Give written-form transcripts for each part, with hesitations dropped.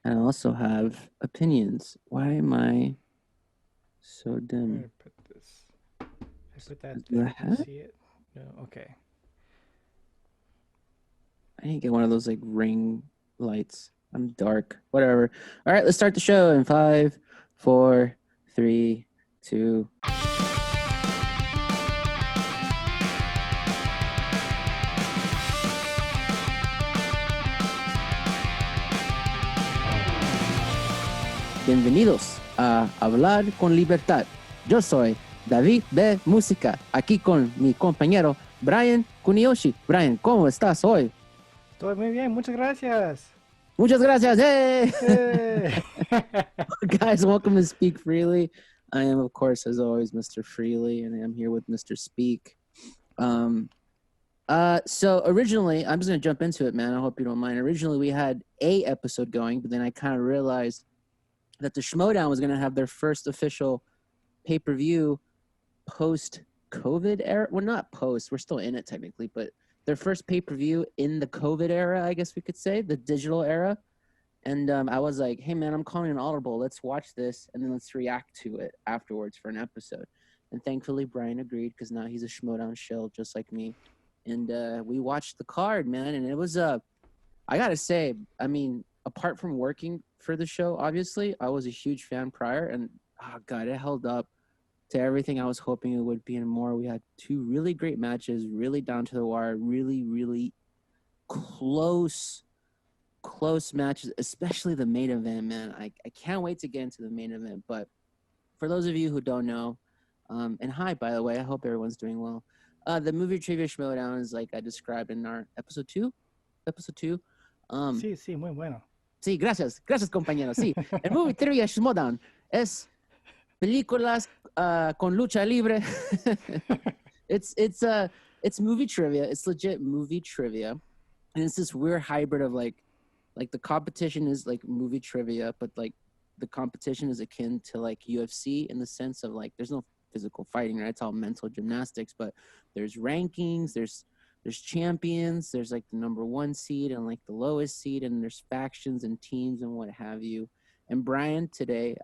And I also have opinions. Why am I so Where did dim? I put this? I put that Do there. I You can have it? see it. No. Okay. I need to get one of those like ring lights. I'm dark. Whatever. All right, let's start the show in five, four, three, two. Bienvenidos a Hablar con Libertad. Yo soy David B. Música, aquí con mi compañero Brian Kuniyoshi. Brian, ¿cómo estás hoy? Estoy muy bien. Muchas gracias. Muchas gracias. Hey! Hey. Guys, welcome to Speak Freely. I am, of course, as always, Mr. Freely, and I'm here with Mr. Speak. Um, so originally, I'm just gonna jump into it, man. I hope you don't mind. Originally, we had a episode going, but then I kind of realized that the Schmoedown was gonna have their first official pay-per-view post COVID era. Well, not post. We're still in it technically, but their first pay-per-view in the COVID era, I guess we could say, the digital era. And I was like, hey, man, I'm calling an audible. Let's watch this, and then let's react to it afterwards for an episode. And thankfully, Brian agreed because now he's a Schmoedown shill just like me. And we watched the card, man. And it was, I got to say, I mean, apart from working for the show, obviously, I was a huge fan prior. And, oh, God, it held up to everything I was hoping it would be and more. We had two really great matches, really down to the wire, really, really close matches, especially the main event, man. I can't wait to get into the main event. But for those of you who don't know, and hi, by the way, I hope everyone's doing well. The movie trivia showdown is like I described in our episode two. Episode two. Um, Sí, sí, muy bueno. sí, gracias, compañero. Sí, el movie trivia showdown es películas con lucha libre. it's it's uh it's movie trivia. It's legit movie trivia, and it's this weird hybrid of like the competition is like movie trivia, but like the competition is akin to like UFC in the sense of like there's no physical fighting, right? It's all mental gymnastics, but there's rankings, there's champions, there's like the number one seed and like the lowest seed, and there's factions and teams and what have you. And Brian, today,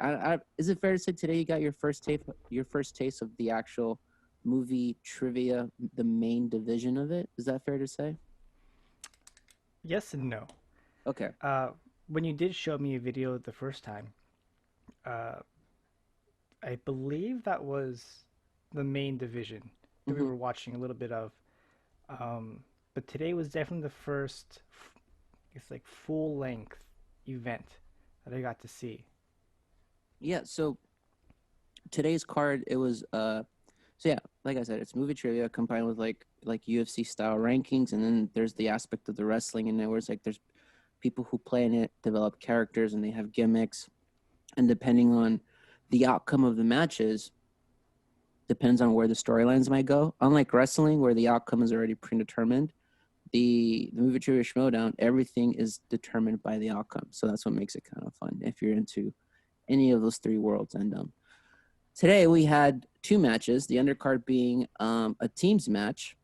is it fair to say today you got your first taste of the actual movie trivia, the main division of it? Is that fair to say? Yes and no. Okay. Uh, when you did show me a video the first time, uh, I believe that was the main division that we Mm-hmm. were watching a little bit of. But today was definitely the first, it's like full length event that I got to see. Yeah. So today's card, it was so yeah, like I said, it's movie trivia combined with like UFC style rankings, and then there's the aspect of the wrestling in there where it's like there's people who play in it, develop characters, and they have gimmicks, and depending on the outcome of the matches, depends on where the storylines might go. Unlike wrestling, where the outcome is already predetermined, the movie trivia showdown, everything is determined by the outcome. So that's what makes it kind of fun if you're into any of those three worlds. And today we had two matches, the undercard being a teams match,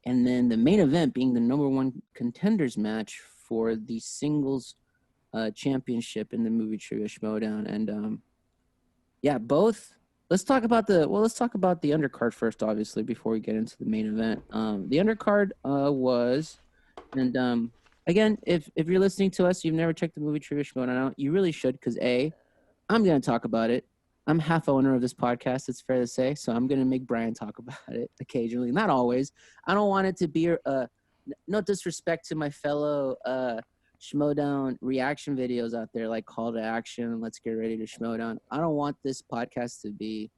and then the main event being the number one contenders match for the singles championship in the movie trivia showdown. And yeah, both. Let's talk about the undercard first, obviously, before we get into the main event. The undercard was, and again, if you're listening to us, you've never checked the movie trivia showdown out, you really should, because I'm going to talk about it. I'm half owner of this podcast, it's fair to say, so I'm going to make Brian talk about it occasionally, not always. I don't want it to be no disrespect to my fellow Schmoedown reaction videos out there, like Call to Action, Let's Get Ready to Schmoedown. I don't want this podcast to be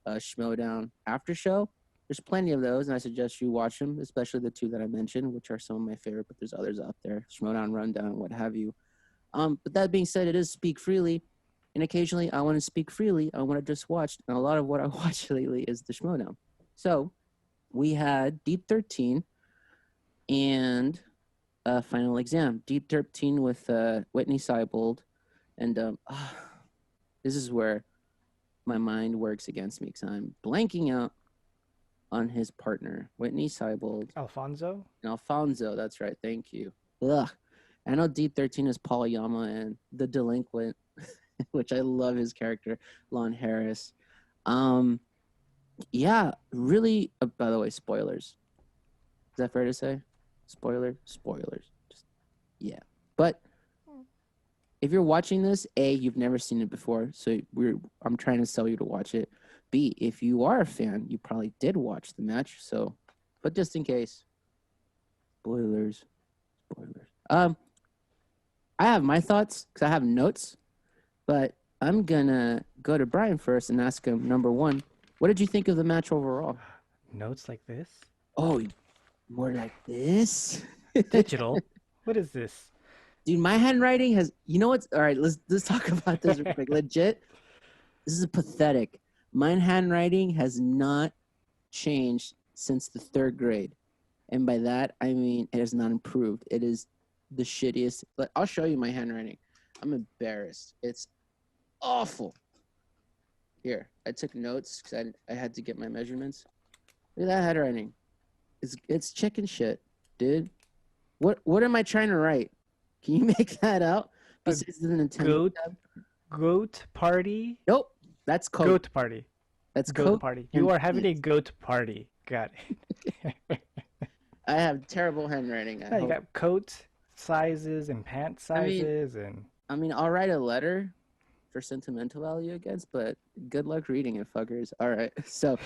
a Schmoedown after show. There's plenty of those, and I suggest you watch them, especially the two that I mentioned, which are some of my favorite, but there's others out there, Schmoedown Rundown, what have you. But that being said, it is Speak Freely, and occasionally I want to speak freely on what I just watched, and a lot of what I watched lately is the Schmoedown. So we had Deep 13 and Final Exam. Deep 13 with Whitney Seibold, and this is where my mind works against me because I'm blanking out on his partner, Whitney Seibold Alfonso? and Alfonso. That's right. Thank you. Ugh. I know D13 is Paul Yama and the delinquent, which I love his character, Lon Harris. Um, yeah, really. By the way, spoilers. Is that fair to say? Spoilers. Just yeah. But if you're watching this, A, you've never seen it before, so I'm trying to sell you to watch it. B, if you are a fan, you probably did watch the match. So, but just in case, spoilers. I have my thoughts because I have notes, but I'm gonna go to Brian first and ask him number one, what did you think of the match overall? Notes like this? Oh, more like this. Digital? What is this? Dude, my handwriting has. You know what's all right? Let's talk about this real quick. Legit, this is pathetic. My handwriting has not changed since the third grade, and by that I mean it has not improved. It is the shittiest. I'll show you my handwriting. I'm embarrassed. It's awful. Here, I took notes because I had to get my measurements. Look at that handwriting. It's chicken shit, dude. What am I trying to write? Can you make that out? A Besides the Nintendo goat tab? goat party? Nope. That's code. Goat party. That's Goat code. party. And You are having a goat party. Got it. I have terrible handwriting. No, you got coat sizes and pant sizes and I mean, I'll write a letter for sentimental value, I guess, but good luck reading it, fuckers. All right. So,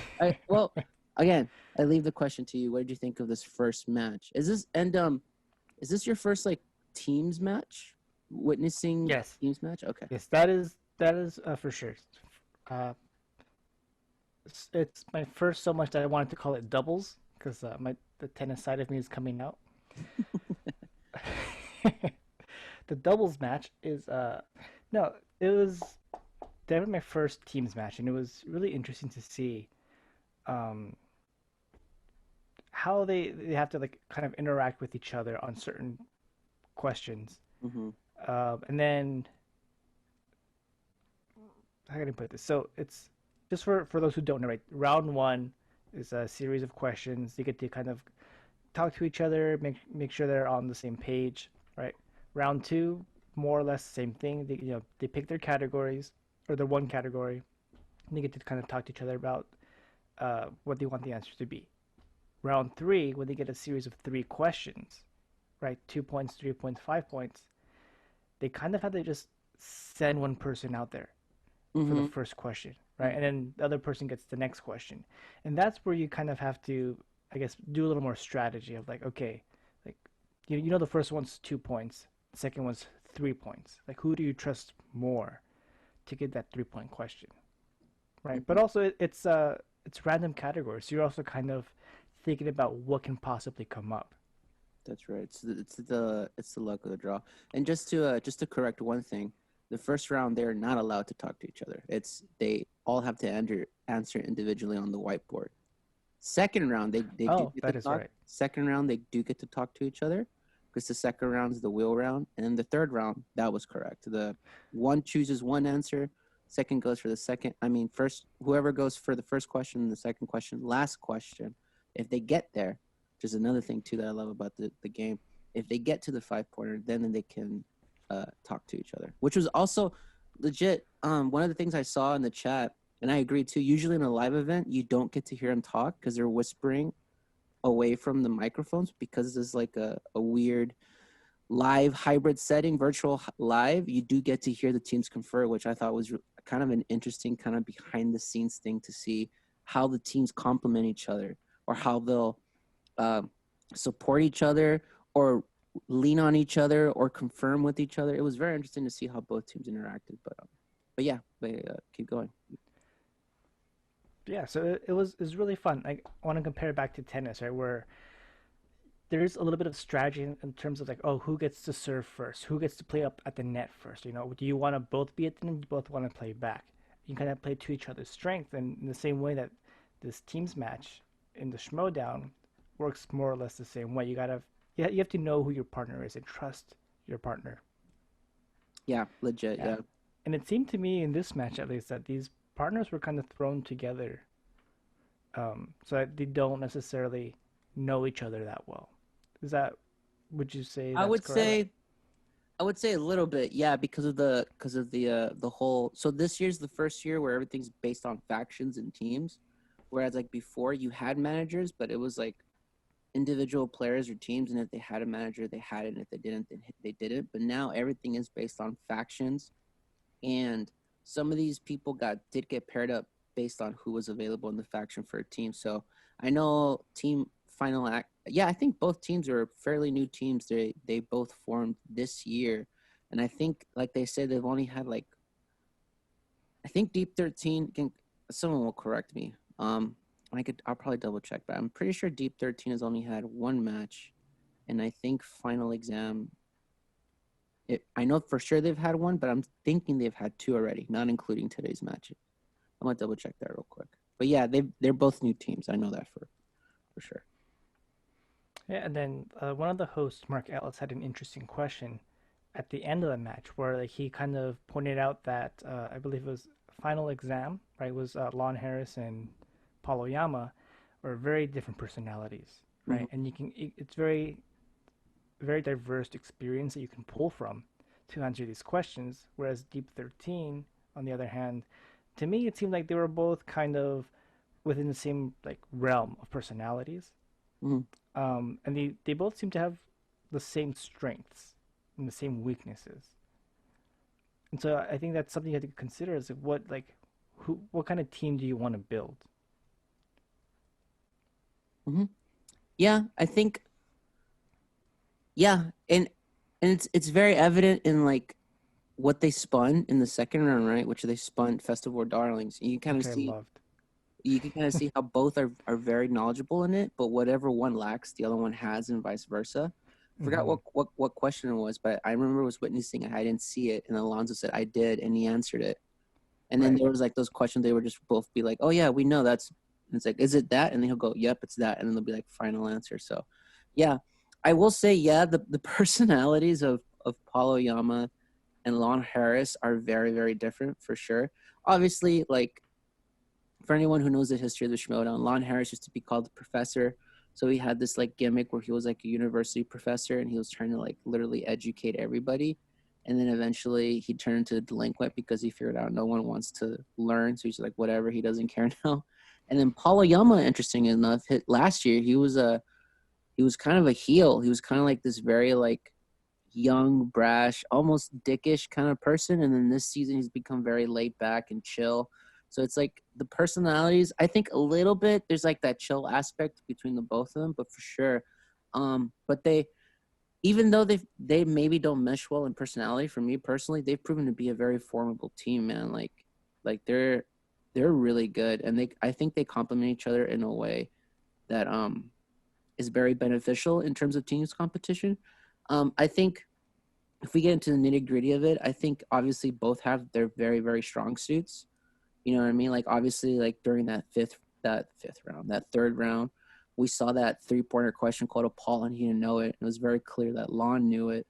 well, again, I leave the question to you. What did you think of this first match? Is this your first like teams match? Witnessing yes. teams match? Okay. Yes, that is for sure. Uh, it's my first so much that I wanted to call it doubles because the tennis side of me is coming out. The doubles match is no, it was definitely my first teams match, and it was really interesting to see um how they have to like kind of interact with each other on certain questions. Mm-hmm. And then how can I put this? So it's just for those who don't know, right? Round one is a series of questions. They get to kind of talk to each other, make sure they're on the same page, right? Round two, more or less the same thing. They pick their categories or their one category. And they get to kind of talk to each other about what they want the answer to be. Round three, when they get a series of three questions, right? 2 points, 3 points, 5 points. They kind of have to just send one person out there for the Mm-hmm. first question, right? And then the other person gets the next question. And that's where you kind of have to, I guess, do a little more strategy of like, okay, like the first one's 2 points, the second one's 3 points. Like who do you trust more to get that 3 point question, right? But Mm-hmm. also it's random categories. So you're also kind of thinking about what can possibly come up. That's right. It's the luck of the draw. And just to correct one thing, the first round they're not allowed to talk to each other. They all have to answer individually on the whiteboard. Second round they do Oh, get to that is talk. right. Second round they do get to talk to each other because the second round is the wheel round, and then the third round that was correct. The one chooses one answer, second goes for the second. I mean, first whoever goes for the first question, the second question, last question, if they get there, which is another thing too that I love about the game. If they get to the 5 pointer, then they can talk to each other, which was also legit. One of the things I saw in the chat, and I agree too. Usually in a live event, you don't get to hear them talk because they're whispering away from the microphones because this is like a weird live hybrid setting, virtual live. You do get to hear the teams confer, which I thought was kind of an interesting kind of behind the scenes thing to see how the teams complement each other or how they'll support each other or lean on each other or confirm with each other. It was very interesting to see how both teams interacted. But yeah, keep going. Yeah, so it was really fun. I want to compare it back to tennis, right? Where there's a little bit of strategy in terms of like, oh, who gets to serve first? Who gets to play up at the net first? Do you want to both be at the net? Do you both want to play back? You kind of play to each other's strength, and in the same way that this teams match in the Schmoedown works more or less the same way. You have to know who your partner is and trust your partner. Yeah, legit. Yeah, Yeah. and it seemed to me in this match at least that these partners were kind of thrown together, so that they don't necessarily know each other that well. Is that, would you say I that's would correct? say I would say a little bit, yeah, because of the whole. So this year's the first year where everything's based on factions and teams, whereas like before you had managers, but it was like individual players or teams, and if they had a manager, they had it, and if they didn't, they didn't. But now everything is based on factions, and some of these people did get paired up based on who was available in the faction for a team. So I know team final act. Yeah, I think both teams are fairly new teams. They both formed this year, and I think like they said they've only had like I think Deep 13 can. Someone will correct me. I'll probably double check, but I'm pretty sure Deep 13 has only had one match, and I think Final Exam I know for sure they've had one, but I'm thinking they've had two already, not including today's match. I'm gonna double check that real quick. But yeah, they're both new teams. I know that for sure. Yeah, and then one of the hosts, Mark Ellis, had an interesting question at the end of the match where like, he kind of pointed out that I believe it was Final Exam, right? It was Lon Harris and Paulo Yama were very different personalities, Mm-hmm. right? And it's very diverse experience that you can pull from to answer these questions. Whereas Deep 13, on the other hand, to me it seemed like they were both kind of within the same like realm of personalities, Mm-hmm. and they both seem to have the same strengths and the same weaknesses. And so I think that's something you have to consider is what kind of team do you want to build? Mm-hmm. Yeah, I think yeah, and it's very evident in like what they spun in the second round, right? Which they spun Festival of Darlings. And Which I loved. you can kind of see how both are very knowledgeable in it, but whatever one lacks, the other one has, and vice versa. I forgot Mm-hmm. what question it was, but I remember was witnessing it. I didn't see it, and Alonso said I did, and he answered it. And then Right. there was like those questions they would just both be like, "Oh yeah, we know that's." And it's like, "Is it that?" And then he'll go, "Yep, it's that." And then they'll be like, "Final answer." So, yeah, I will say, yeah, the personalities of Paulo Yama and Lon Harris are very very different for sure. Obviously, like for anyone who knows the history of the Schmoedown, Lon Harris used to be called the professor. So he had this like gimmick where he was like a university professor and he was trying to like literally educate everybody. And then eventually he turned into a delinquent because he figured out no one wants to learn. So he's like, whatever, he doesn't care now. And then Paulo Yama, interesting enough, hit last year. He was kind of a heel. He was kind of like this very like young, brash, almost dickish kind of person. And then this season, he's become very laid back and chill. So it's like the personalities. I think a little bit there's like that chill aspect between the both of them, but for sure. But even though they maybe don't mesh well in personality, for me personally, they've proven to be a very formidable team, man. Like they're really good, and I think they complement each other in a way that is very beneficial in terms of teams competition. I think if we get into the nitty gritty of it, I think obviously both have their very, very strong suits. You know what I mean? Like obviously, like during that fifth round, that third round, we saw that 3-pointer question called to Paul, and he didn't know it. It was very clear that Lon knew it.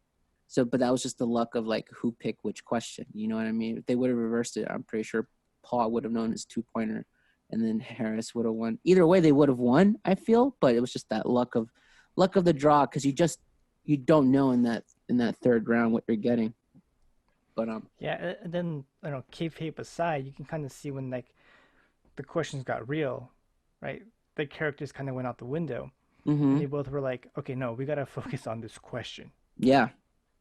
So, but that was just the luck of like who picked which question. You know what I mean? If they would have reversed it, I'm pretty sure Paul would have known his 2-pointer, and then Harris would have won. Either way, they would have won. I feel, but it was just that luck of the draw because you don't know in that third round what you're getting. But Yeah, and then kayfabe aside, you can kind of see when like the questions got real, right? The characters kind of went out the window, and mm-hmm. they both were like, "Okay, no, we gotta focus on this question." Yeah,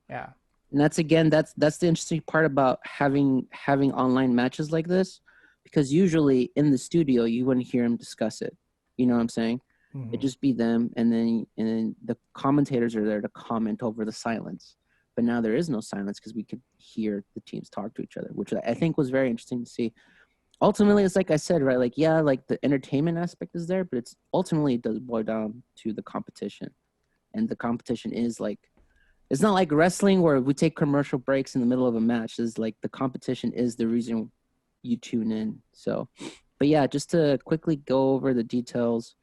Yeah. and that's again that's the interesting part about having online matches like this, because usually in the studio you wouldn't hear them discuss it. You know what I'm saying? It'd Mm-hmm. just be them, and then the commentators are there to comment over the silence. But now there is no silence because we could hear the teams talk to each other, which I think was very interesting to see. Ultimately, it's like I said, right? Like, yeah, like the entertainment aspect is there, but it's ultimately it does boil down to the competition, and the competition is like it's not like wrestling where we take commercial breaks in the middle of a match. It's like the competition is the reason you tune in. So, but yeah, just to quickly go over the details.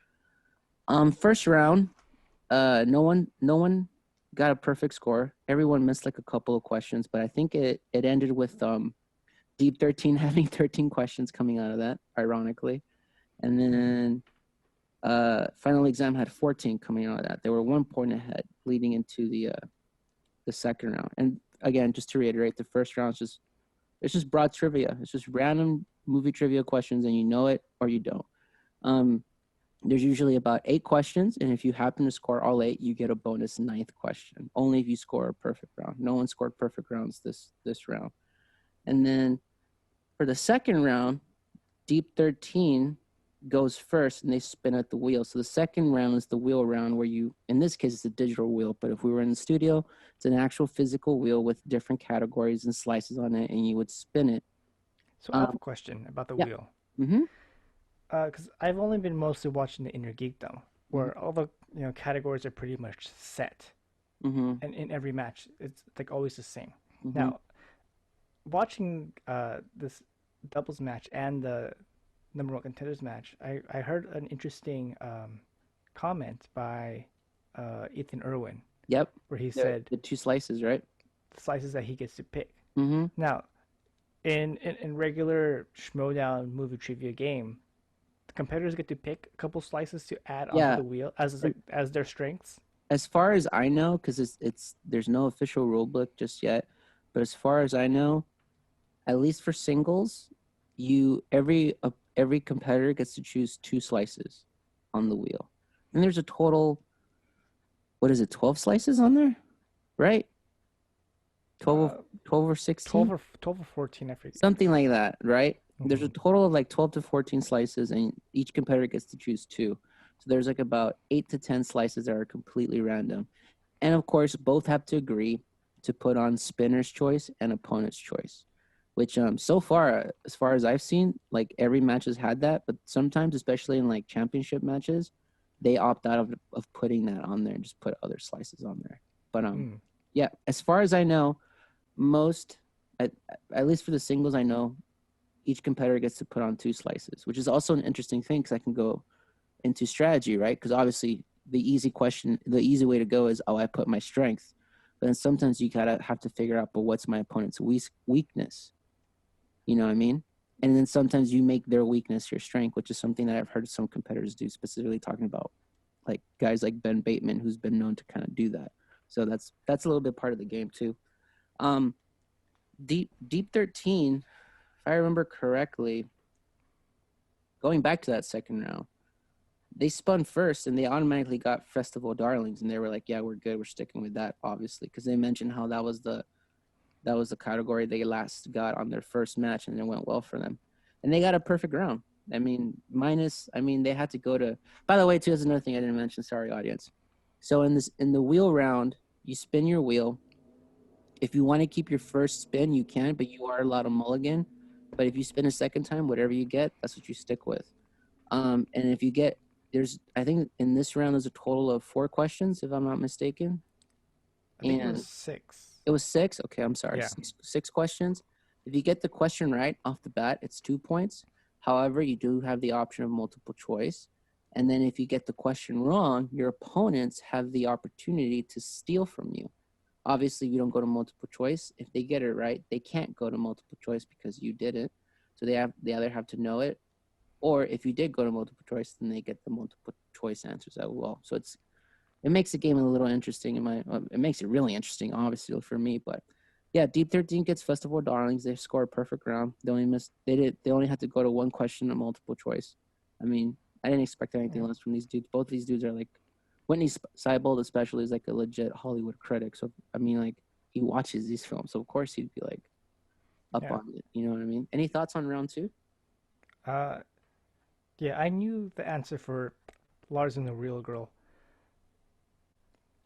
First round, no one got a perfect score. Everyone missed like a couple of questions, but I think it ended with Deep 13 having 13 questions coming out of that, ironically. And Mm-hmm. then Final Exam had 14 coming out of that. They were 1 point ahead leading into the second round. And again, just to reiterate, the first round is just it's just broad trivia. It's just random movie trivia questions, and you know it or you don't. Um, there's usually about 8 questions, and if you happen to score all 8, you get a bonus ninth question. Only if you score a perfect round. No one scored perfect rounds this round. And then for the second round, Deep 13 goes first, and they spin at the wheel. So the second round is the wheel round, where you, in this case, it's a digital wheel, but if we were in the studio, it's an actual physical wheel with different categories and slices on it, and you would spin it. So I have a Um, question about the yeah. wheel. Mm-hmm. Because I've only been mostly watching the Inner Geekdom, Mm-hmm. where all the categories are pretty much set, Mm-hmm. and in every match, it's like always the same. Mm-hmm. Now, watching this doubles match and the number one contenders match, I heard an interesting comment by Ethan Erwin Yep. where he The said the 2 slices, right? the slices that he gets to pick. Mm-hmm. Now, in regular Schmoedown movie trivia game, the competitors get to pick a couple slices to add onto Yeah. the wheel as like, as their strengths. As far as I know, because it's there's no official rule book just yet, but as far as I know, at least for singles, you every competitor gets to choose 2 slices on the wheel, and there's a total. What is it? 12 slices on there, right? 12, Uh, 12 or 12 16, or 12 or 14, I forget. something like that, right? There's a Mm-hmm. total of like 12 to 14 slices, and each competitor gets to choose 2. So there's like about 8 to 10 slices that are completely random. And of course, both have to agree to put on spinner's choice and opponent's choice, which so far, as far as I've seen, like every match has had that. But sometimes, especially in like championship matches, they opt out of putting that on there and just put other slices on there. But Mm. yeah, as far as I know, most at, at least for the singles, I know each competitor gets to put on 2 slices, which is also an interesting thing because I can go into strategy, right? Because obviously the easy way to go is, oh, I put my strength. But then sometimes you gotta have to figure out, but what's my opponent's weakness? You know what I mean? And then sometimes you make their weakness your strength, which is something that I've heard some competitors do, specifically talking about like guys like Ben Bateman, who's been known to kind of do that. So that's a little bit part of the game too. Um, Deep 13, if I remember correctly, going back to that second round, they spun first and they automatically got Festival Darlings, and they were like, yeah, we're good, we're sticking with that, obviously, because they mentioned how that was the category they last got on their first match, and it went well for them, and they got a perfect round. They had to go to, by the way, too, there's another thing I didn't mention, sorry audience. So in the wheel round, you spin your wheel. If you want to keep your first spin, you can, but you are allowed a mulligan. But if you spin a second time, whatever you get, that's what you stick with. And if you get, I think in this round, there's a total of 4 questions, if I'm not mistaken. I think it was And 6. it was 6. Okay, I'm sorry. Yeah. Six questions. If you get the question right off the bat, it's 2 points. However, you do have the option of multiple choice. And then if you get the question wrong, your opponents have the opportunity to steal from you. Obviously, you don't go to multiple choice. If they get it right, they can't go to multiple choice because you did it. So they either have to know it, or if you did go to multiple choice, then they get the multiple choice answers as well. So it makes the game a little interesting. It makes it really interesting, obviously for me. But yeah, Deep 13 gets Festival of Darlings. They score a perfect round. They only had to go to 1 question of multiple choice. I mean, I didn't expect anything Yeah. less from these dudes. Both these dudes are like, Whitney Seibold especially is like a legit Hollywood critic. So I mean, like, he watches these films, so of course he'd be like up Yeah. on it. You know what I mean? Any thoughts on round 2? Uh, yeah, I knew the answer for Lars and the Real Girl,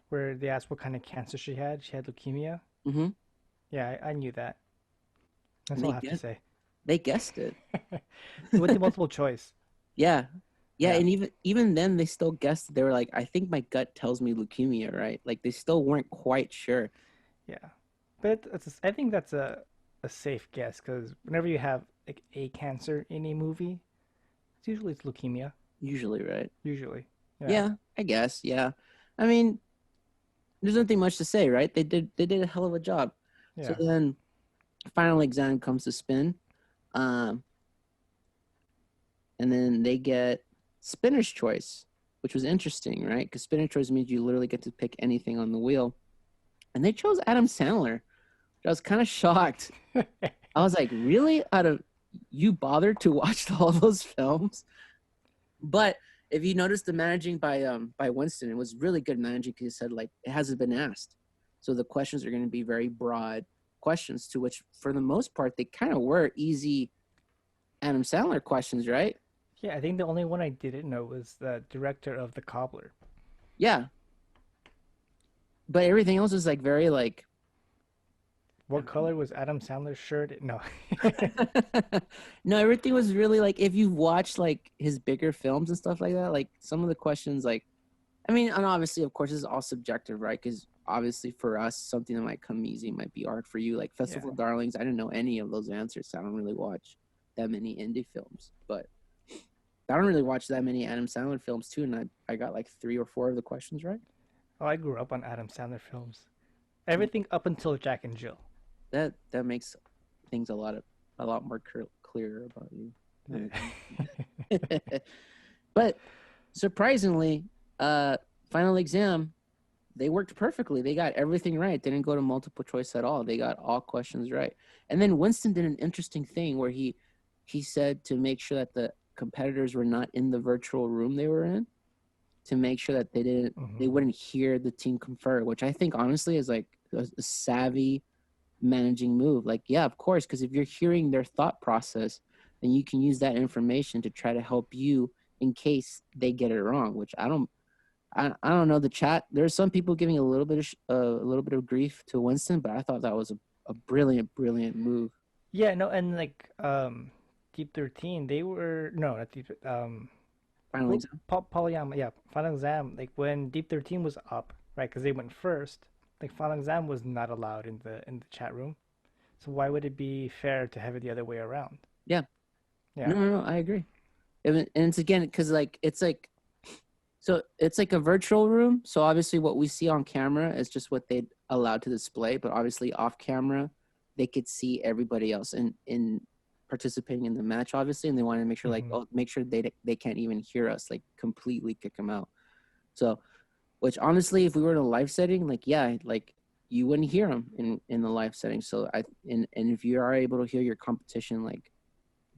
where they asked what kind of cancer she had. She had leukemia. Mm-hmm. Yeah, I knew that. That's all They I have to guess say. they guessed it. It went to multiple choice. Yeah. Yeah, Yeah, and even then they still guessed. They were like, I think my gut tells me leukemia, right? Like they still weren't quite sure. yeah. But I think that's a safe guess because whenever you have like a cancer in a movie, it's leukemia. Usually, right? Usually. Yeah. Yeah, I guess. Yeah. I mean, there's nothing much to say, right? They did a hell of a job. So Yeah. then final exam comes to spin. Um, and then they get spinner's choice, which was interesting, right? Because spinner choice means you literally get to pick anything on the wheel. And they chose Adam Sandler, I was kind of shocked. I was like, really? Out of you bothered to watch all those films? But if you notice the managing by Winston, it was really good managing because he said like it hasn't been asked. So the questions are going to be very broad questions to which for the most part they kind of were easy Adam Sandler questions, right? Yeah, I think the only one I didn't know was the director of The Cobbler. Yeah. But everything else is like very like I What don't know. color was Adam Sandler's shirt? No. No, everything was really like if you've watched like his bigger films and stuff like that, like some of the questions like I mean, and obviously of course this is all subjective, right? Because obviously for us something that might come easy might be hard for you. Like Yeah. Festival of Darlings, I didn't know any of those answers. So I don't really watch that many indie films. But I don't really watch that many Adam Sandler films too, and I got like 3 or 4 of the questions right. Oh, I grew up on Adam Sandler films. Everything up until Jack and Jill. That makes things a lot more clearer about Yeah. you. But surprisingly, final exam they worked perfectly. They got everything right. They didn't go to multiple choice at all. They got all questions right. And then Winston did an interesting thing where he said to make sure that the competitors were not in the virtual room they were in to make sure that they Hmm. wouldn't hear the team confer, which I think honestly is like a savvy managing move. Like, yeah, of course, because if you're hearing their thought process, then you can use that information to try to help you in case they get it wrong. Which I don't know the chat. There's some people giving a little bit of grief to Winston, but I thought that was a brilliant move. Yeah, no, and like Deep 13, they were no, not Deep Final well, exam. Polyam, yeah, Final Exam, like when Deep 13 was up, right? Because they went first, like Final Exam was not allowed in the chat room. So why would it be fair to have it the other way around? Yeah, Yeah. no, I agree. And it's again because like it's like so it's like a virtual room. So obviously what we see on camera is just what they allowed to display, but obviously off camera, they could see everybody else in participating in the match, obviously, and they wanted to make sure like Hmm. oh make sure they can't even hear us, like completely kick them out. So which honestly, if we were in a live setting, like yeah, like you wouldn't hear them in the live setting. So and if you are able to hear your competition like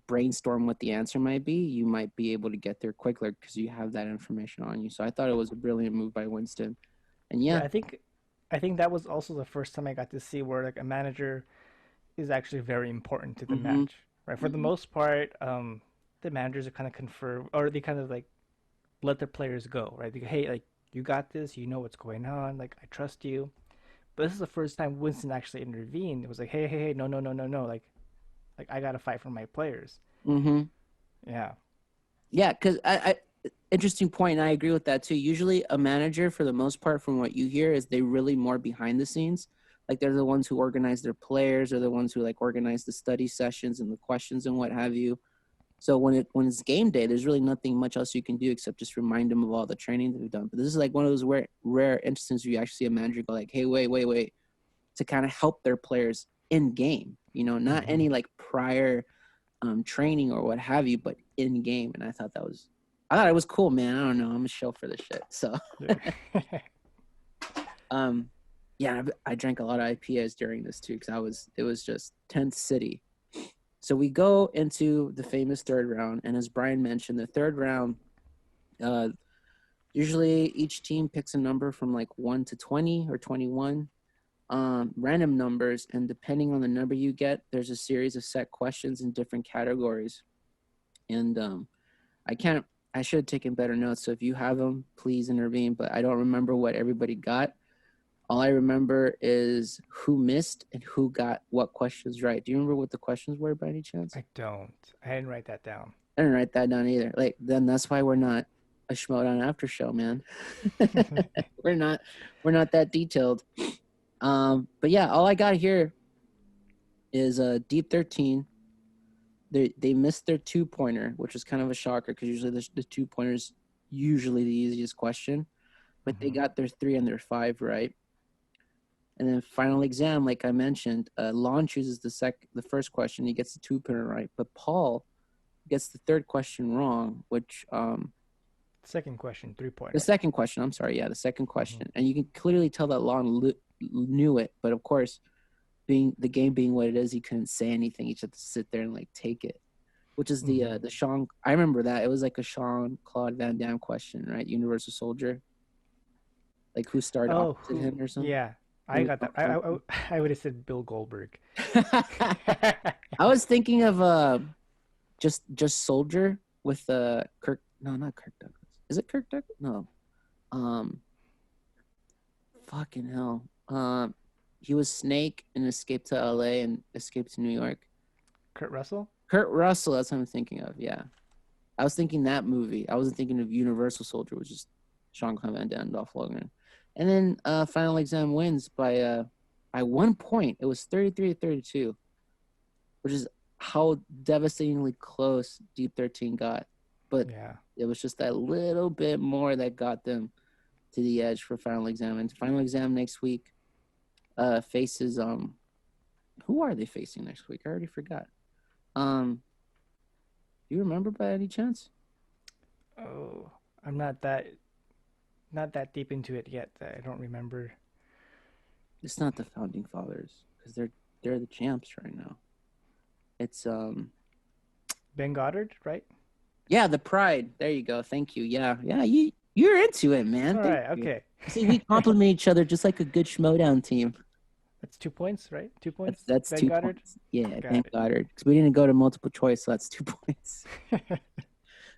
brainstorm what the answer might be, you might be able to get there quicker because you have that information on you. So I thought it was a brilliant move by Winston. And Yeah, yeah, I think that was also the first time I got to see where like a manager is actually very important to the mm-hmm, match, right? For the mm-hmm, most part, the managers are kind of confer or they kind of like let their players go, right? They go, hey, like you got this, you know what's going on, like I trust you. But this is the first time Winston actually intervened. It was like, hey, no, no, no, no, no, like I gotta fight for my players. mm-hmm. Yeah. Yeah, because interesting point, and I agree with that too. Usually, a manager, for the most part, from what you hear, is they really more behind the scenes. Like they're the ones who organize their players, or the ones who like organize the study sessions and the questions and what have you. So when it's game day, there's really nothing much else you can do except just remind them of all the training that we've done. But this is like one of those rare instances where you actually see a manager go like, "Hey, wait," to kind of help their players in game. You know, not Hmm. any like prior training or what have you, but in game. And I thought it was cool, man. I don't know, I'm a shell for this shit. So, Yeah. um, yeah, I drank a lot of IPAs during this too because it was just tenth city. So we go into the famous third round, and as Brian mentioned, the third round, uh, usually each team picks a number from like 1 to 20 or 21, random numbers, and depending on the number you get, there's a series of set questions in different categories. And I can't. I should have taken better notes. So if you have them, please intervene. But I don't remember what everybody got. All I remember is who missed and who got what questions right. Do you remember what the questions were by any chance? I don't. I didn't write that down. I didn't write that down either. Like then that's why we're not a Schmoedown after show, man. we're not we're not that detailed. But yeah, all I got here is Deep 13. They missed their 2 pointer, which was kind of a shocker because usually the 2 pointers usually the easiest question, but they Hmm. got their 3 and their 5 right. And then final exam, like I mentioned, Lon chooses the first question. He gets the 2 pointer right, but Paul gets the third question wrong, which Second question, three the pointer. second question. I'm sorry, yeah, the second Hmm. question, and you can clearly tell that Lon knew it, but of course being the game being what it is, he couldn't say anything. He just had to sit there and like take it. Which is the Sean. I remember that it was like a Sean Claude Van Damme question, right? Universal Soldier, like who starred Oh, opposite who? him or something. Yeah, It I was got that. I would have said Bill Goldberg. I was thinking of just Soldier with Kirk. No, not Kirk Douglas. Is it Kirk Douglas? No. Um, fucking hell. He was Snake and escaped to LA and escaped to New York. Kurt Russell? Kurt Russell, that's what I'm thinking of. Yeah. I was thinking that movie. I wasn't thinking of Universal Soldier, which is Sean Connery Van Damme, Dolph Lundgren. And then Final Exam wins by 1 point. It was 33-32, which is how devastatingly close Deep 13 got. But Yeah. it was just that little bit more that got them to the edge for Final Exam. And Final Exam next week faces who are they facing next week? I already forgot. Do you remember by any chance? Oh, I'm not that deep into it yet. I don't remember. It's not the founding fathers because they're the champs right now. It's Ben Goddard, right? yeah, the Pride. There you go. Thank you. Yeah, yeah. You're into it, man. All Thank right. you. Okay. See, we complement each other just like a good Schmoedown team. That's 2 points, right? 2 points. That's Ben 2 Goddard. points. Yeah, Got thank Goddard. Because we didn't go to multiple choice, so that's 2 points. it.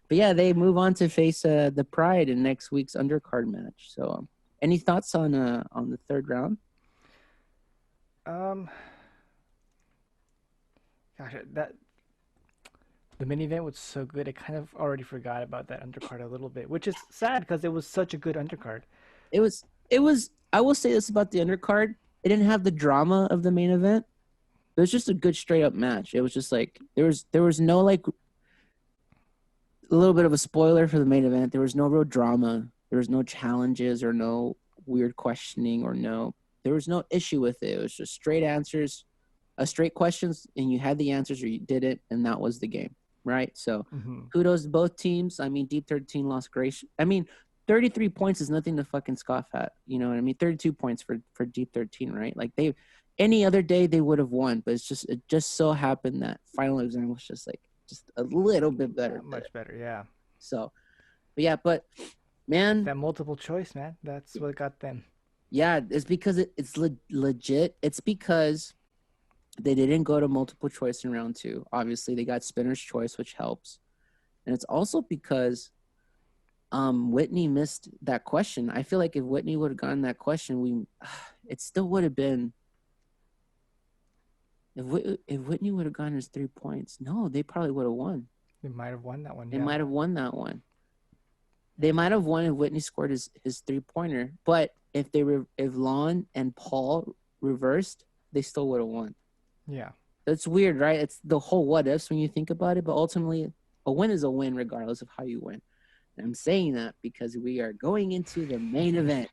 But yeah, they move on to face the Pride in next week's undercard match. So, any thoughts on the third round? um, gosh, that the main event was so good. I kind of already forgot about that undercard a little bit, which is sad because it was such a good undercard. It was. I will say this about the undercard: it didn't have the drama of the main event. It was just a good straight up match. It was just like there was no like a little bit of a spoiler for the main event. There was no real drama. There was no challenges or no weird questioning or no. There was no issue with it. It was just straight answers, straight questions, and you had the answers or you didn't, and that was the game, right? So, Mm-hmm. kudos to both teams. I mean, Deep 13 lost grace. I mean, 33 points is nothing to fucking scoff at. You know what I mean? 32 points for Deep 13, right? Like they, any other day they would have won, but it just so happened that final exam was just like just a little bit better. Much better, yeah. So, but yeah, but man, That multiple choice, man. That's what got them. yeah, it's because it's legit. It's because they didn't go to multiple choice in round two. Obviously, they got spinner's choice, which helps, and it's also because Whitney missed that question. I feel like if Whitney would have gotten that question, it still would have been. If Whitney would have gotten his 3 points, no, they probably would have won. They might have won that one. They Yeah. might have won that one. They might have won if Whitney scored his 3-pointer. But if Lon and Paul reversed, they still would have won. Yeah. That's weird, right? It's the whole what ifs when you think about it. But ultimately, a win is a win regardless of how you win. And I'm saying that because we are going into the main event.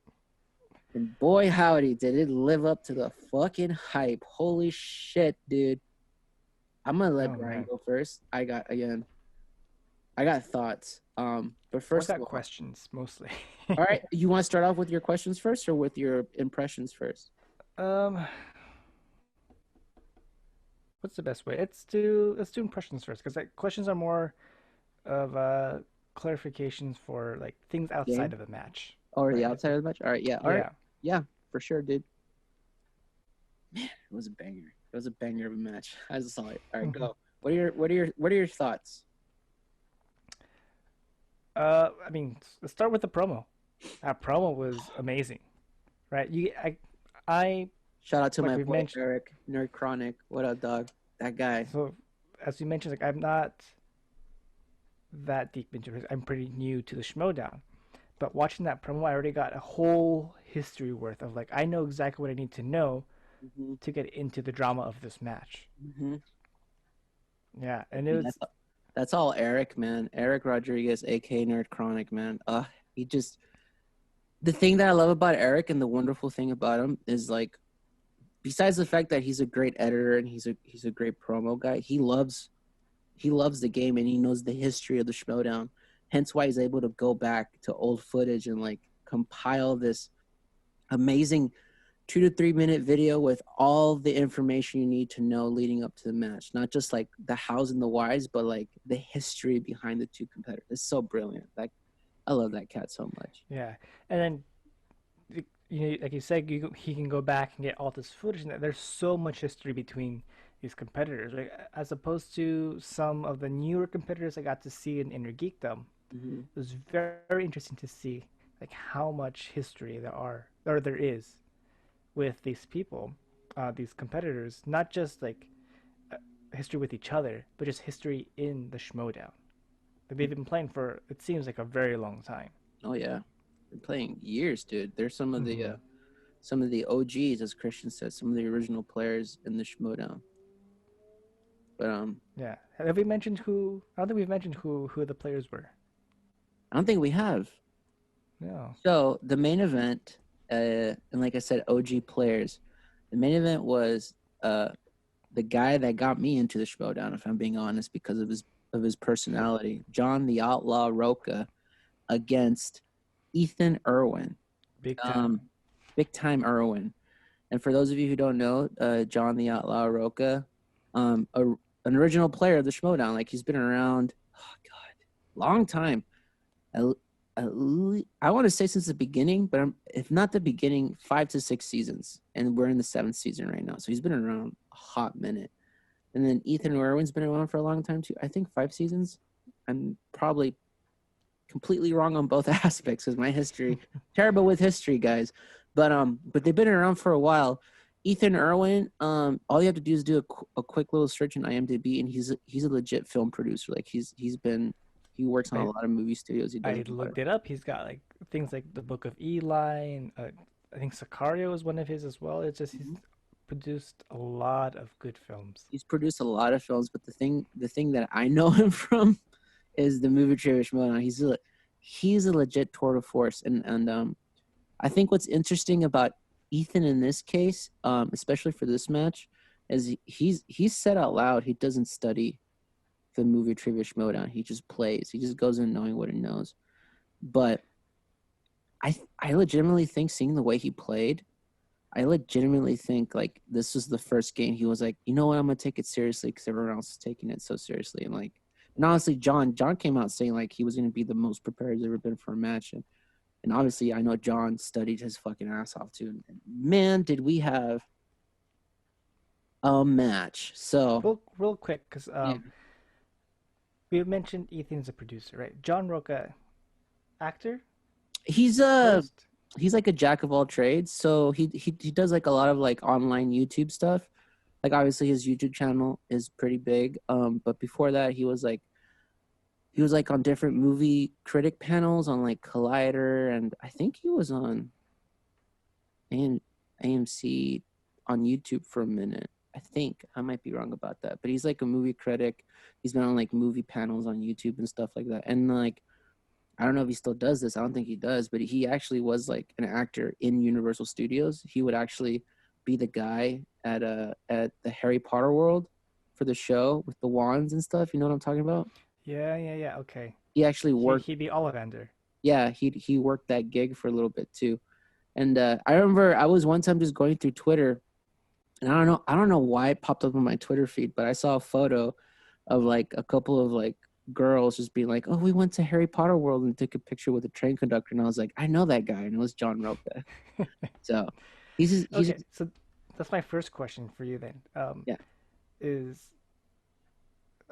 And boy, howdy, did it live up to the fucking hype. Holy shit, dude. I'm going to let Brian go first. I got thoughts. But first I of got all, questions mostly. all right, you want to start off with your questions first or with your impressions first? Um, what's the best way? Let's do impressions first because like questions are more of clarifications for like things outside of the match. Or the Right. outside of the match? All right, yeah. All right. Yeah. Yeah, for sure, dude. Man, it was a banger. It was a banger of a match. I just saw it. All right, go. What are your thoughts? I mean, let's start with the promo. That promo was amazing, right? I Shout out to like my we boy mentioned. Eric, Nerd Chronic. What up, dog? That guy. So, as you mentioned, like I'm not that deep into it. I'm pretty new to the Schmoedown, but watching that promo, I already got a whole history worth of like I know exactly what I need to know to get into the drama of this match. Yeah, and it was that's all Eric, man. Eric Rodriguez, aka Nerd Chronic, man. He just the thing that I love about Eric and the wonderful thing about him is like besides the fact that he's a great editor and he's a great promo guy, he loves the game and he knows the history of the Schmoedown. Hence why he's able to go back to old footage and like compile this amazing 2 to 3 minute video with all the information you need to know leading up to the match. Not just like the hows and the whys, but like the history behind the two competitors. It's so brilliant. Like I love that cat so much. Yeah, and then like you said, he can go back and get all this footage, and there's so much history between these competitors, right? As opposed to some of the newer competitors I got to see in Inner Geekdom. Mm-hmm. It was very interesting to see like how much history there is with these people, these competitors. Not just like history with each other, but just history in the Schmoedown. They've been playing for it seems like a very long time. Oh yeah, been playing years, dude. They're Mm-hmm. some of the OGs, as Christian said, some of the original players in the Schmoedown. But Yeah. Have we mentioned who? I don't think we've mentioned who the players were. I don't think we have. No. So the main event, and like I said, OG players. The main event was the guy that got me into the Schmoedown, if I'm being honest, because of his personality, John the Outlaw Rocha against Ethan Erwin, Big time. um, big time Erwin. And for those of you who don't know, John the Outlaw Rocha, an original player of the Schmoedown, like he's been around, oh God, long time. I want to say since the beginning, but if not the beginning, 5 to 6 seasons, and we're in the 7th season right now. So he's been around a hot minute. And then Ethan Erwin's been around for a long time too. I think 5 seasons. I'm probably completely wrong on both aspects because my history terrible with history, guys. But they've been around for a while. Ethan Erwin, all you have to do is do a quick little search in IMDb, and he's a legit film producer. Like he works on a I lot of movie studios. He does I a lot of. looked it up. He's got like things like the Book of Eli, and I think Sicario is one of his as well. It's just he's Mhm. produced a lot of good films. He's produced a lot of films, but the thing that I know him from is the movie trailer Schmoedown. He's a legit tour de force, and I think what's interesting about Ethan in this case, especially for this match, is he's said out loud he doesn't study the movie trivia Schmoedown. He just plays. He just goes in knowing what he knows. But I legitimately think seeing the way he played, I legitimately think like this was the first game he was like, you know what, I'm gonna take it seriously because everyone else is taking it so seriously. And honestly, John came out saying like he was gonna be the most prepared he's ever been for a match, and obviously I know John studied his fucking ass off too. And man, did we have a match? So Real quick, because yeah, we mentioned Ethan's a producer, right? John Rocha, actor, he's a artist. he's like a jack of all trades. So he does like a lot of like online YouTube stuff. Like obviously his YouTube channel is pretty big. But before that he was like on different movie critic panels on like Collider, and I think he was on AMC on YouTube for a minute. I think I might be wrong about that, but he's like a movie critic. He's been on like movie panels on YouTube and stuff like that. And like I don't know if he still does this. I don't think he does, but he actually was like an actor in Universal Studios. He would actually be the guy at the Harry Potter world for the show with the wands and stuff. You know what I'm talking about? Yeah. Okay. He actually worked. He'd be Ollivander. Yeah, he worked that gig for a little bit too. And I remember I was one time just going through Twitter, and I don't know why it popped up on my Twitter feed, but I saw a photo of like a couple of like girls just being like, "Oh, we went to Harry Potter World and took a picture with a train conductor," and I was like, "I know that guy," and it was John Rocha. So he's Okay, so that's my first question for you then. yeah, Is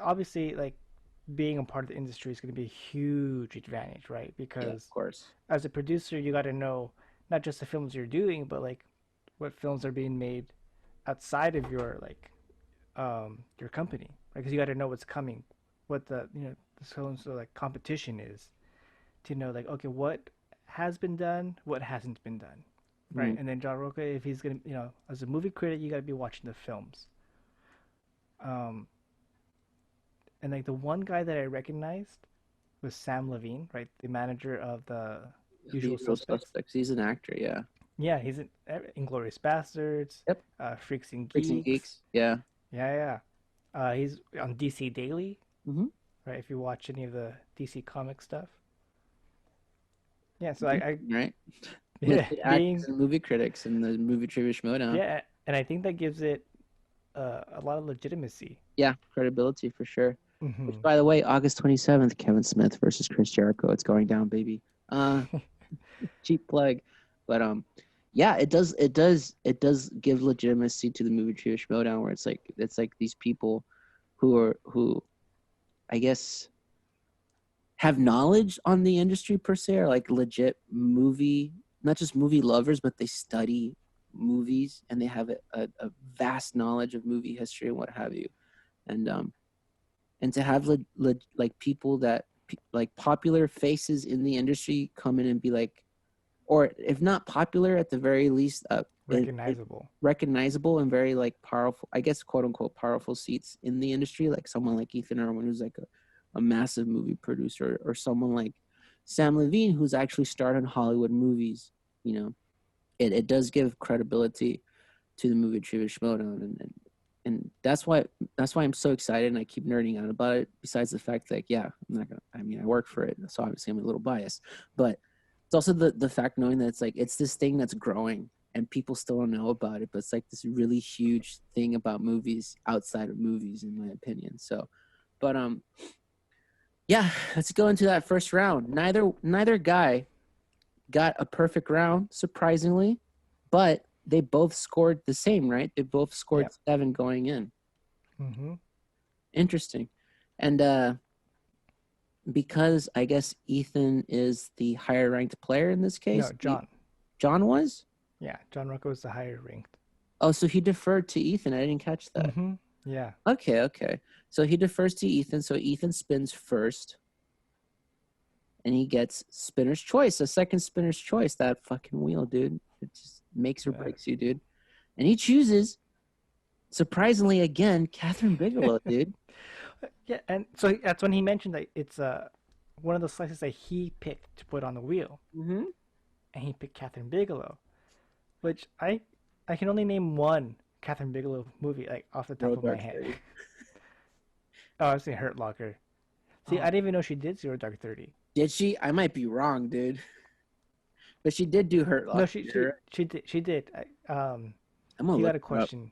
obviously like being a part of the industry is going to be a huge advantage, right? yeah, of Because course. as a producer, you got to know not just the films you're doing, but like what films are being made outside of your company, right? Because you got to know what's coming, what the so like competition is, to know like okay what has been done, what hasn't been done, right? Mm. And then John Roca, if he's gonna as a movie critic, you got to be watching the films. Um, and like the one guy that I recognized was Sam Levine, right? The manager of the The Usual Usual Suspects. Suspects. He's an actor. Yeah. Yeah, he's in Inglorious Bastards, Yep. Freaks and Freaks and Geeks. Geeks. Yeah. Yeah. He's on DC Daily, Mm-hmm. right? If you watch any of the DC comic stuff. Yeah, so Right. Yeah, legit actors being and movie critics in the movie trivia Schmoedown. yeah, and I think that gives it a lot of legitimacy. Yeah, credibility for sure. Which, Hmm. by the way, August 27th, Kevin Smith versus Chris Jericho. It's going down, baby. Cheap plug, but yeah, it does give legitimacy to the movie trivia Schmoedown, where it's like these people who I guess have knowledge on the industry per se, or like legit movie, not just movie lovers, but they study movies and they have a vast knowledge of movie history and what have you. And to have like people that like popular faces in the industry come in and be like, or if not popular, at the very least, it Recognizable. recognizable and very like powerful, I guess, quote unquote, powerful seats in the industry, like someone like Ethan Erwin, who's like a massive movie producer, or someone like Sam Levine, who's actually starred in Hollywood movies. You know, it does give credibility to the movie trivia Schmoedown, and that's why I'm so excited and I keep nerding out about it. Besides the fact that, yeah, I'm not gonna. I mean, I work for it, so obviously I'm a little biased, but it's also the fact knowing that it's this thing that's growing and people still don't know about it, but it's like this really huge thing about movies outside of movies, in my opinion. So, but yeah, let's go into that first round. Neither guy got a perfect round, surprisingly, but they both scored the same, right? They both scored Yeah. 7 going in. Hmm. Interesting. And because I guess Ethan is the higher ranked player in this No, case, John. John was? Yeah, John Rocha was the higher ranked. Oh, so he deferred to Ethan. I didn't catch that. Hmm. Yeah. Okay, okay. So he defers to Ethan. So Ethan spins first, and he gets spinner's choice, a second spinner's choice. That fucking wheel, dude. It just makes or breaks you, dude. And he chooses, surprisingly, again, Catherine Bigelow, dude. Yeah, and so that's when he mentioned that it's one of the slices that he picked to put on the wheel, Mm-hmm. and he picked Catherine Bigelow, which I can only name one Catherine Bigelow movie like off the top Zero of my Dark head. 30. Oh, I was saying Hurt Locker. See, I Oh, didn't even know she did Zero Dark 30. did she? I might be wrong, dude. But she did do Hurt No, Locker. she did. I'm gonna He look got a her up. question.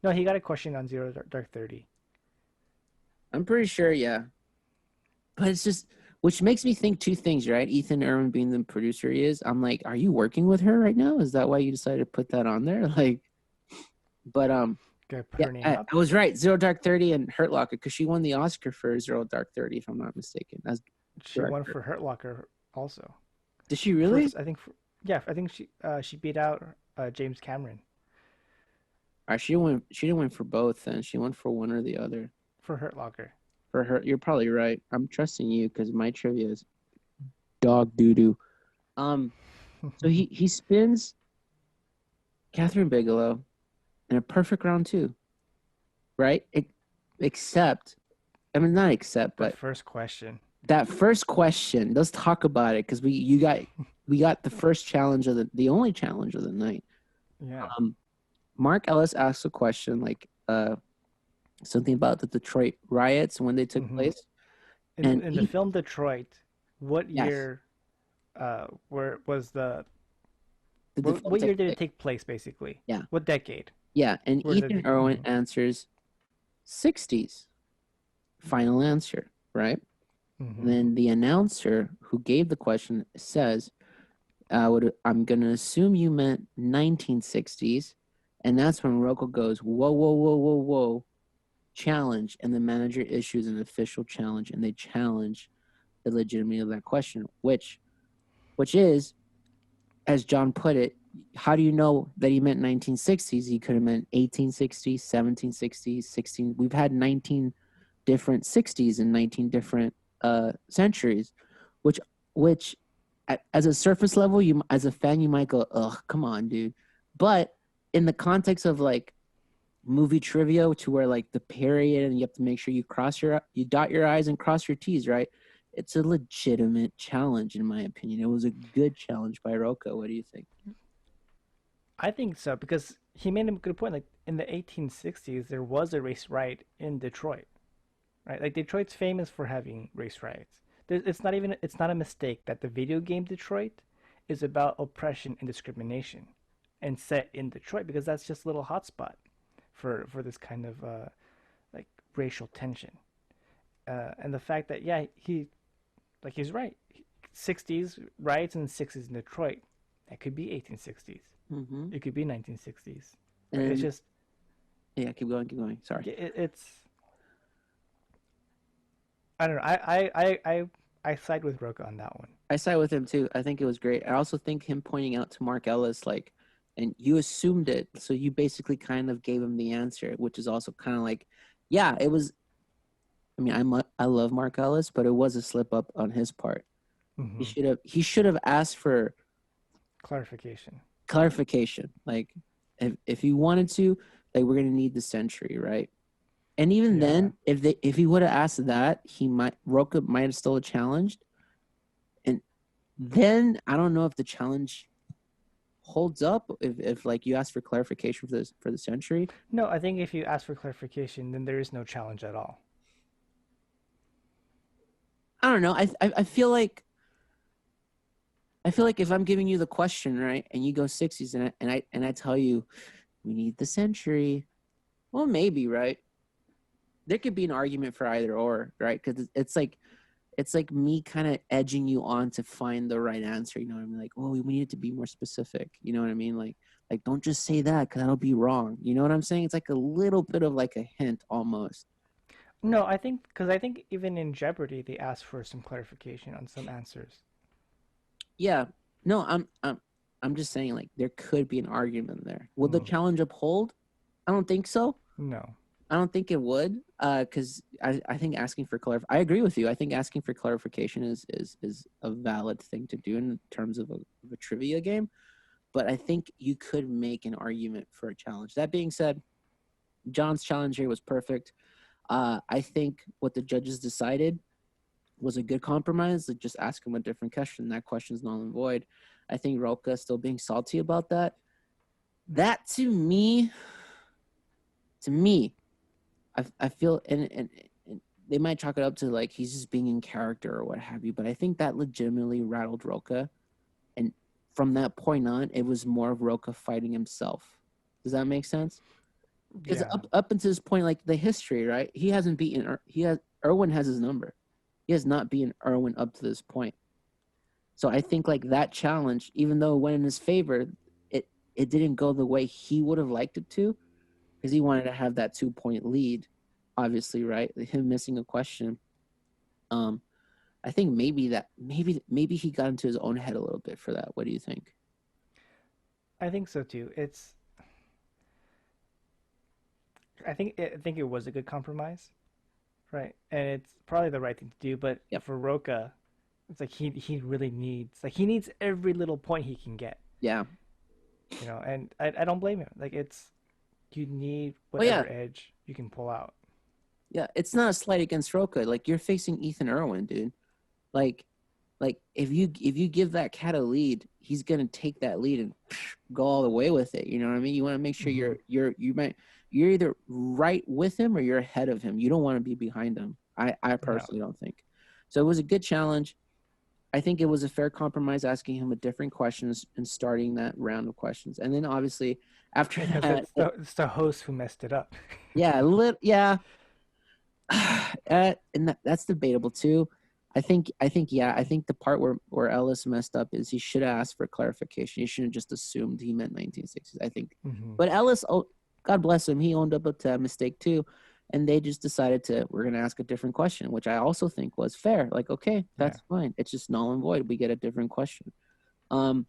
No, he got a question on Dark 30. I'm pretty sure, yeah. But it's just, which makes me think two things, right? Ethan Erwin being the producer he is. I'm like, are you working with her right now? Is that why you decided to put that on there? Like, but Gotta put yeah, her name I, out I was there. right. Zero Dark 30 and Hurt Locker, because she won the Oscar for Zero Dark 30, if I'm not mistaken, as She won director. for Hurt Locker also. Did she really? First, I think. Yeah, I think she beat out James Cameron She didn't win for both, and she won for one or the other. for Hurt Locker. For her, you're probably right. I'm trusting you because my trivia is dog doo doo. Um, so he spins Catherine Bigelow in a perfect round two, right? Except, I mean, not except, That but first question. that first question. Let's talk about it, because we got the first challenge of the only challenge of the night. Yeah. Um, Mark Ellis asks a question like something about the Detroit riots when they took Hmm. place, and In the film Detroit, what yes, year where was the did the film what year take did it place? take place basically? Yeah, What decade? yeah, and Where Ethan did Irwin mm-hmm. answers 60s. Final answer, right? And Mm-hmm. then the announcer who gave the question says, I'm going to assume you meant 1960s. And that's when Rocco goes, whoa, whoa, whoa, whoa, whoa, challenge. And the manager issues an official challenge, and they challenge the legitimacy of that question, which is, as John put it, how do you know that he meant 1960s? He could have meant 1860s, 1760s, 16. We've had 19 different 60s and 19 different centuries, which which as a surface level, you as a fan, you might go, ugh, come on, dude. But in the context of like movie trivia, to where like the period and you have to make sure you dot your I's and cross your T's, right? It's a legitimate challenge, in my opinion. It was a good challenge by Rocco. What do you think? I think so because he made a good point. Like in the 1860s, there was a race riot in Detroit, right? Like Detroit's famous for having race riots. It's not a mistake that the video game Detroit is about oppression and discrimination, and set in Detroit because that's just a little hotspot for this kind of like racial tension. And the fact that yeah, he's right. 60s riots and 60s in Detroit. That could be 1860s. Mm-hmm. It could be 1960s. Right? It's And just yeah, keep going, keep going. Sorry. it's I don't know. I side with Roca on that one. I side with him too. I think it was great. I also think him pointing out to Mark Ellis, like, and you assumed it, so you basically kind of gave him the answer, which is also kind of like, yeah, it was. I mean, I love Mark Ellis, but it was a slip up on his part. Mm-hmm. He should have asked for Clarification. clarification. Like, if he wanted to, like, we're gonna need the century, right? And even Yeah. then, if he would have asked that, Roca might have still challenged. And then I don't know if the challenge holds up if like you ask for clarification for the century. No, I think if you ask for clarification, then there is no challenge at all. I don't know. I feel like if I'm giving you the question, right, and you go 60s and I tell you we need the century, well, maybe, right? There could be an argument for either or, right? Because it's like me kind of edging you on to find the right answer. You know what I mean? Like, oh, we need to be more specific. You know what I mean? Like don't just say that because that'll be wrong. You know what I'm saying? It's like a little bit of like a hint almost. No, I think even in Jeopardy they ask for some clarification on some answers. Yeah. No, I'm just saying like there could be an argument there. Will the Mm, challenge uphold? I don't think so. no. I don't think it would, because I think asking for I agree with you. I think asking for clarification is a valid thing to do in terms of a trivia game. But I think you could make an argument for a challenge. That being said, John's challenge here was perfect. I think what the judges decided was a good compromise. Like just ask him a different question. That question is null and void. I think Roca still being salty about that. That to me, I feel and they might chalk it up to like he's just being in character or what have you, but I think that legitimately rattled Roca, and from that point on, it was more of Roca fighting himself. Does that make sense? Because Yeah. up until this point, like the history, right? He hasn't beaten. Erwin has his number. He has not beaten Erwin up to this point. So I think like that challenge, even though it went in his favor, it didn't go the way he would have liked it to, because he wanted to have that 2 point lead, obviously, right? Him missing a question. Um, I think maybe he got into his own head a little bit for that. What do you think? I think so too. I think it was a good compromise, right? And it's probably the right thing to do, but Yep. for Roca, it's like he needs every little point he can get, Yeah. you know, and I don't blame him. Like you need Oh yeah. whatever edge you can pull out. Yeah. It's not a slight against Roca. Like you're facing Ethan Erwin, dude. Like if you give that cat a lead, he's gonna take that lead and go all the way with it. You know what I mean? You want to make sure Mm-hmm. you're either right with him or you're ahead of him. You don't want to be behind him. I No. personally don't think. So it was a good challenge. I think it was a fair compromise asking him a different questions and starting that round of questions. And then obviously after Because that, it's the host who messed it up. yeah, and that's debatable too. I think the part where Ellis messed up is he should have asked for clarification. He shouldn't just assumed he meant 1960s. I think, Mm-hmm. but Ellis, oh, God bless him, he owned up to that mistake too, and they just decided we're gonna ask a different question, which I also think was fair. Like, okay, Yeah. that's fine. It's just null and void. We get a different question. Um,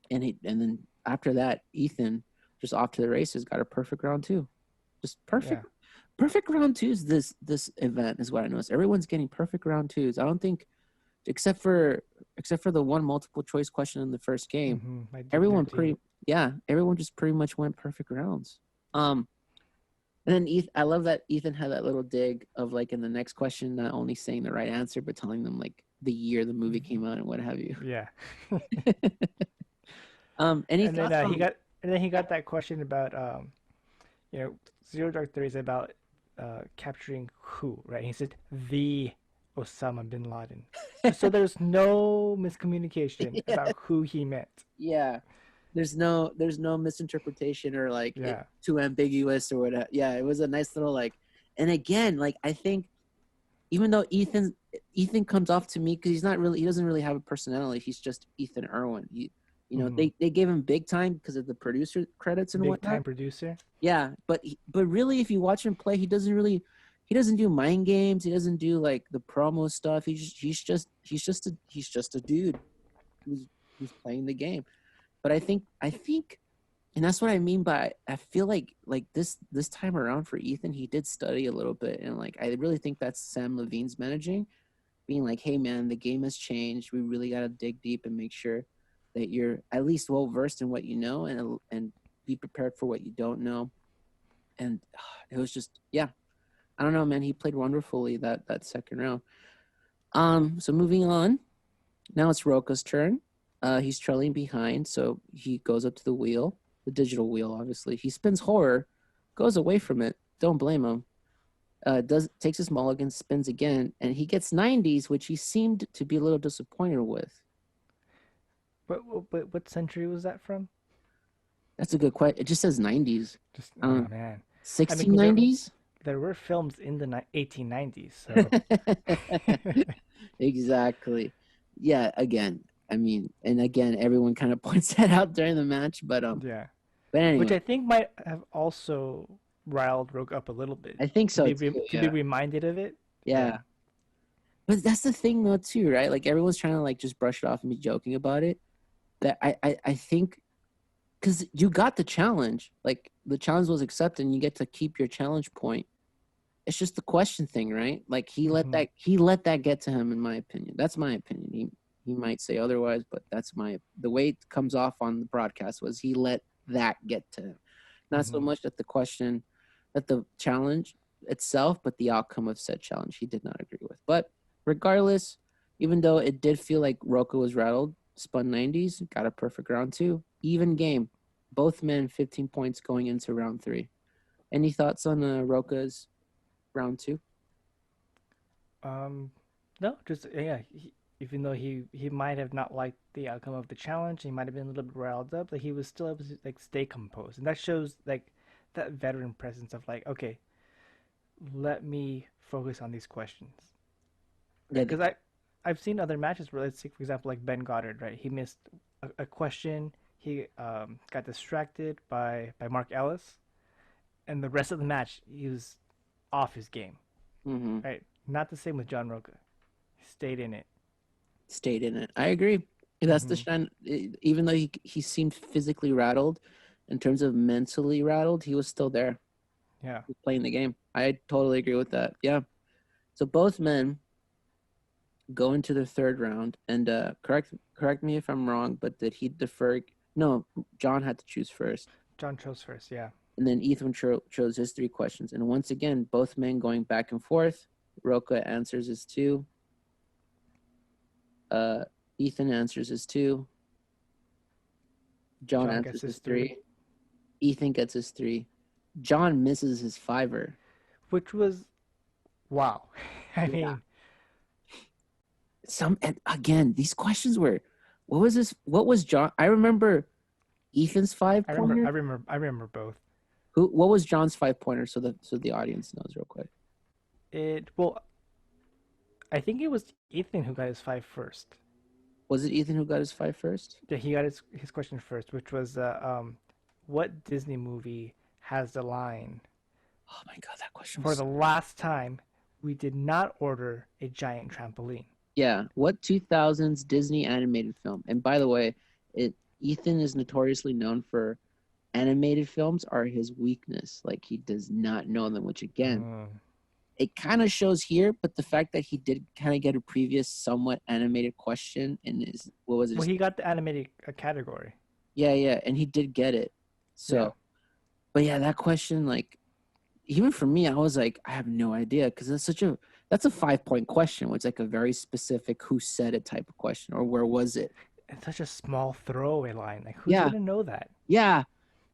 and then after that, Ethan just off to the races, got a perfect round two, just Yeah. perfect round twos. This event is what I noticed. Everyone's getting perfect round twos. I don't think, except for the one multiple choice question in the first game, Mm-hmm. My everyone dignity. everyone just pretty much went perfect rounds. And then I love that Ethan had that little dig of like in the next question, not only saying the right answer but telling them like the year the movie came out and what have you. Yeah. Any And then thoughts on? he got that question about you know, Zero Dark Thirty is about capturing who, right? He said the Osama bin Laden. Just so there's no miscommunication Yeah, about who he meant. yeah. There's no misinterpretation or like it Yeah. too ambiguous or whatever. Yeah, it was a nice little like, and again, like I think even though Ethan comes off to me because he doesn't really have a personality. He's just Ethan Erwin. Hmm. They gave him big time because of the producer credits and Big whatnot. time producer. Yeah, but really, if you watch him play, he doesn't do mind games. He doesn't do like the promo stuff. He's just a dude who's who's playing the game. But I think and that's what I mean by I feel like this time around for Ethan, he did study a little bit, and like I really think that's Sam Levine's managing, being like, hey man, the game has changed. We really got to dig deep and make sure that you're at least well versed in what you know, and be prepared for what you don't know. And it was just yeah, I don't know, man. He played wonderfully that second round. So moving on, now it's Roka's turn. He's trailing behind, so he goes up to the wheel, the digital wheel, obviously. He spins horror, goes away from it. Don't blame him. Does takes his mulligan, spins again, and he gets 90s, which he seemed to be a little disappointed with. What century was that from? That's a good question. It just says 90s. Just Uh, oh man. I mean, 1690s? there were films in the 1890s, so Exactly. Yeah, again, I mean, and again, everyone kind of points that out during the match, yeah. but Which anyway, I think might have also riled Rogue up a little bit I think so too. to be Yeah, reminded of it. yeah. Yeah. But that's the thing though too, right? Like everyone's trying to like just brush it off and be joking about it. That I think because you got the challenge, like the challenge was accepted, and you get to keep your challenge point. It's just the question thing, right? Like Hmm. he let that get to him, in my opinion. That's my opinion. He might say otherwise, but that's the way it comes off on the broadcast was he let that get to him. Not so Hmm. much that the question, that the challenge itself, but the outcome of said challenge he did not agree with. But regardless, even though it did feel like Roka was rattled, spun 90s, got a perfect round two, even game. Both men 15 points going into round three. Any thoughts on Roka's round two? Um, no, just yeah. Even though he might have not liked the outcome of the challenge, he might have been a little bit riled up. Like he was still able to like stay composed, and that shows like that veteran presence of like, okay, let me focus on these questions, right? Yeah, Because I've seen other matches where, let's say for example, like Ben Goddard, right? He missed a question. He got distracted by Mark Ellis, and the rest of the match he was off his game, mm-hmm. right? Not the same with John Rocha. He stayed in it. Stayed in it. I agree. That's the Hmm. shine. Even though he seemed physically rattled, in terms of mentally rattled, he was still there. Yeah. He was playing the game. I totally agree with that. Yeah. So both men go into the third round, and correct me if I'm wrong, but did he defer? No, John had to choose first, John chose first. Yeah. and then Ethan chose his three questions. And once again, both men going back and forth. Roca answers his two. Uh, Ethan answers his two. John John gets answers his his three, three. Ethan gets his three. John misses his fiver. which was wow. I Yeah. mean, And again, these questions were, what was this? What was John? I remember Ethan's five pointer. I remember both. What was John's 5 pointer? So the audience knows real quick. Well, I think it was Ethan who got his five first. Was it Ethan who got his five first? Yeah, he got his question first, which was what Disney movie has the line, Oh my god, that question for was. the last time, we did not order a giant trampoline. Yeah. What 2000s Disney animated film? And by the way, it Ethan is notoriously known for animated films are his weakness. Like he does not know them, which again Mm. it kind of shows here, but the fact that he did kind of get a previous somewhat animated question in his what was it? Well, he got the animated category. Yeah, yeah, and he did get it. Yeah. So, but yeah, that question, like, even for me, I was like, I have no idea because that's a 5 point question, which is like a very specific who said it type of question or where was it? It's such a small throwaway line. Like, who's Yeah, gonna know that? yeah.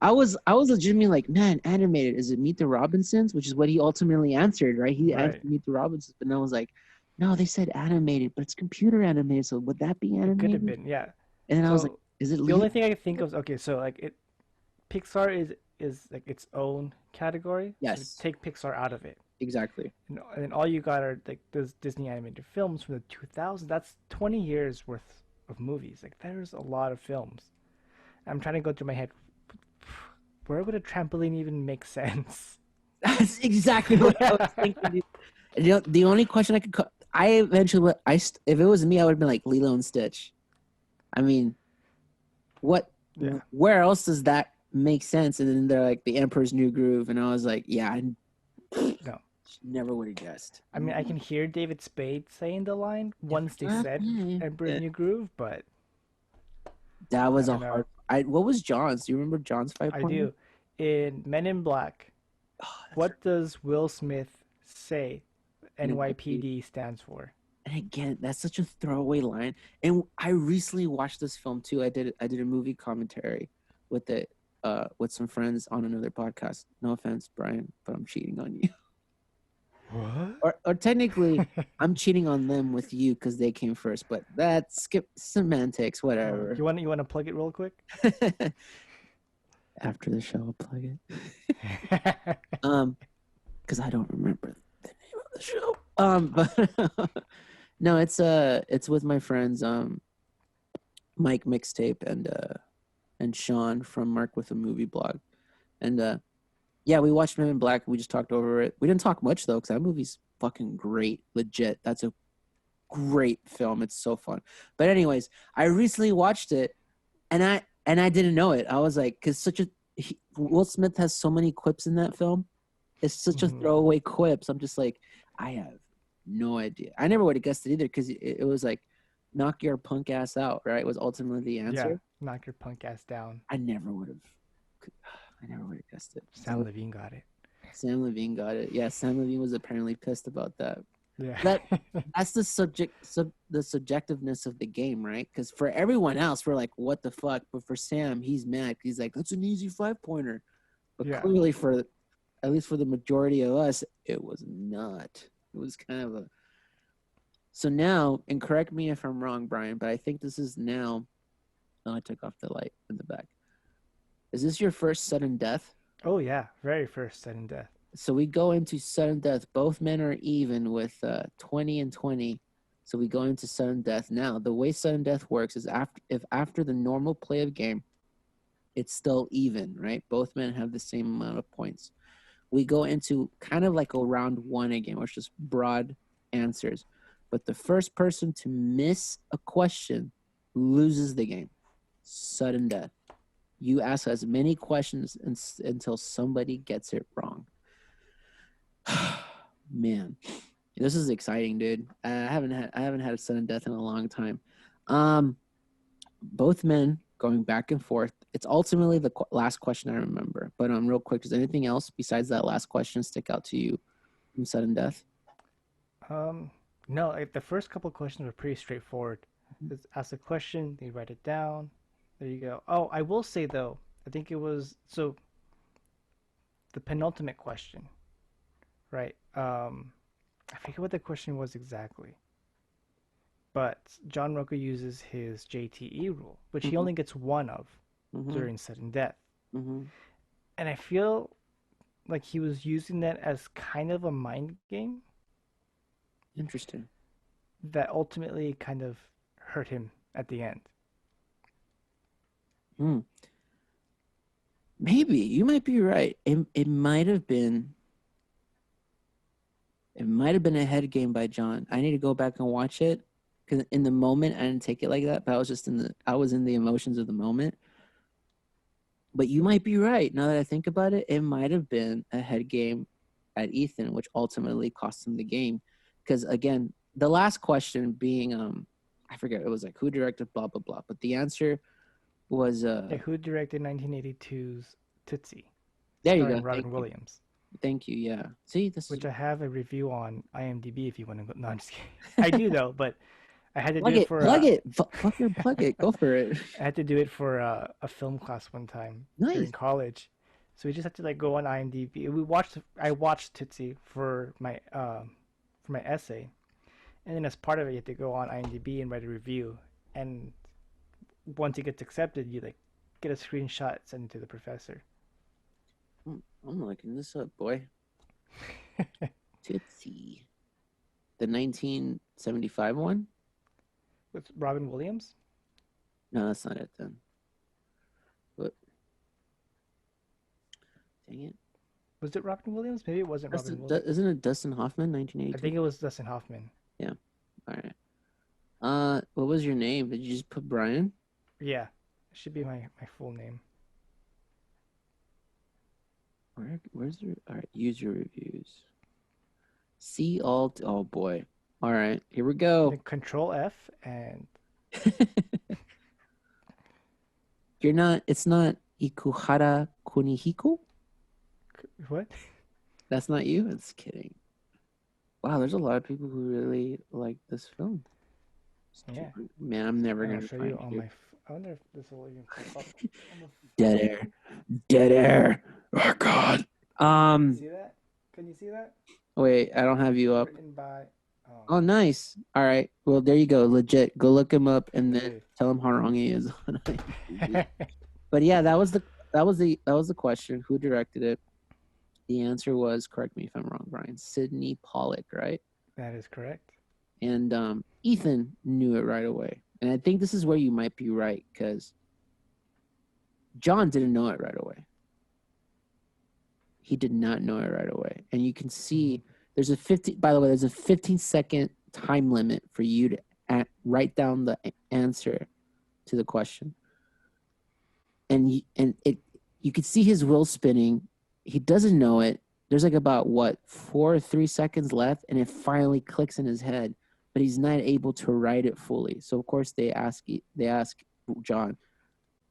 I was legitimately like, man, animated. Is it Meet the Robinsons? Which is what he ultimately answered, right? He answered Right. Meet the Robinsons, but then I was like, No, they said animated, but it's computer animated. So would that be It could have animated? been, yeah. And then I was like, So is it the Lilo? only thing I could think of, okay, so like it Pixar is like its own category. So Yes, take Pixar out of it. exactly. And then all you got are like those Disney animated films from the 2000s. That's 20 years worth of movies. Like there's a lot of films. I'm trying to go through my head. Where would a trampoline even make sense? That's exactly what I was thinking. Dude. You know, the only question I could, I eventually, if it was me, I would have been like Lilo and Stitch. I mean, what, Yeah. where else does that make sense? And then they're like the Emperor's New Groove, and I was like, yeah, I No. never would have guessed. I mean, I can hear David Spade saying the line once they said Emperor's Yeah. New Groove, but That I was a don't hard. know. What was John's? Do you remember John's five I pointer? do. In Men in Black, Oh, that's right. what does Will Smith say NYPD. NYPD stands for? And again, that's such a throwaway line. And I recently watched this film too. I did a movie commentary with it with some friends on another podcast. No offense, Brian, but I'm cheating on you. What? Or technically, I'm cheating on them with you because they came first. But that's skip semantics, whatever. You want to plug it real quick? After the show, I'll plug it. Because I don't remember the name of the show. But no, it's with my friends Mike Mixtape and Sean from Mark with a Movie Blog. And yeah, we watched Men in Black. We just talked over it. We didn't talk much though, because that movie's fucking great. Legit. That's a great film. It's so fun. But anyways, I recently watched it and I didn't know it. I was like, because Will Smith has so many quips in that film. It's such a Mhm. throwaway quips. I'm just like, I have no idea. I never would have guessed it either because it was like, knock your punk ass out, right? Was ultimately the Yeah, answer. knock your punk ass down. I never would have. I never would have guessed it. Sam Levine got it. Sam Levine got it. Yeah, Sam Levine was apparently pissed about that. Yeah. That that's the subjectiveness of the game, right? Because for everyone else, we're like, what the fuck? But for Sam, he's mad. He's like, that's an easy 5 pointer. But Yeah. clearly, for at least for the majority of us, it was not. It was kind of a. So now, and correct me if I'm wrong, Brian, but I think this is now. Oh, I took off the light in the back. Is this your first sudden death? Oh yeah, very first sudden death. So we go into sudden death. Both men are even with 20 and 20. So we go into sudden death. Now, the way sudden death works is after the normal play of game, it's still even, right? Both men have the same amount of points. We go into kind of like a round one again, which is broad answers. But the first person to miss a question loses the game. Sudden death. You ask as many questions until somebody gets it wrong. Man, this is exciting, dude. I haven't had a sudden death in a long time. Um, both men going back and forth. It's ultimately the last question I remember. But real quick, does anything else besides that last question stick out to you from sudden death? Um, no, like, the first couple questions were pretty straightforward. Mm-hmm. Just ask a question, they write it down. There you go. Oh, I will say though, I think it was so the penultimate question, right? I forget what the question was exactly, but John Rocha uses his JTE rule, which he Mm-hmm. only gets one of Mm-hmm. during sudden death. Mm-hmm. And I feel like he was using that as kind of a mind game Interesting. that ultimately kind of hurt him at the end. Hmm. Maybe you might be right. It might have been. It might have been a head game by John. I need to go back and watch it because in the moment I didn't take it like that. But I was in the emotions of the moment. But you might be right. Now that I think about it, it might have been a head game at Ethan, which ultimately cost him the game. Because again, the last question being I forget, it was like who directed blah blah blah. But the answer was Yeah, who directed 1982's Tootsie, there you starring go. Thank Robin you. Williams, Thank you. Yeah. See, this is which I have a review on IMDb if you want to go. No, I'm just kidding. I do though, but I had to do plug it it, for plug it, fucking plug it. Go for it. I had to do it for a film class one time during Nice. college. So we just had to like go on IMDb. I watched Tootsie for my essay, And then as part of it, you have to go on IMDb and write a review. And once it gets accepted, you like get a screenshot, send it to the professor. I'm looking this up, boy. Tootsie. The 1975 one? With Robin Williams? No, that's not it then. What? Dang it. Was it Robin Williams? Maybe it wasn't Robin Dustin, Williams. isn't it Dustin Hoffman, I 1982? think it was Dustin Hoffman. Yeah. All right. What was your name? Did you just put Brian? Yeah, it should be my full name. Where's your all right? User reviews. See all. Oh boy. All right, here we go. Then Control F and You're not. It's not Ikuhara Kunihiko. what? That's not you. It's kidding. Wow, there's a lot of people who really like this film. Yeah. Man, I'm never I'll gonna show find you on you. my. I wonder if this will even pop up. Dead air. Dead air. Oh God. See that? Can you see that? Wait, I don't have you up. Written by. Oh, nice. All right. Well, there you go. Legit. Go look him up and then Dude. tell him how wrong he is. But yeah, that was the question. Who directed it? The answer was, correct me if I'm wrong, Brian. Sidney Pollack, right? That is correct. And Ethan knew it right away. And I think this is where you might be right, because John didn't know it right away. He did not know it right away. And you can see there's a 15-second time limit for you to write down the answer to the question. And you could see his wheel spinning. He doesn't know it. There's like about 4 or 3 seconds left, and it finally clicks in his head, but he's not able to write it fully. So of course they ask John,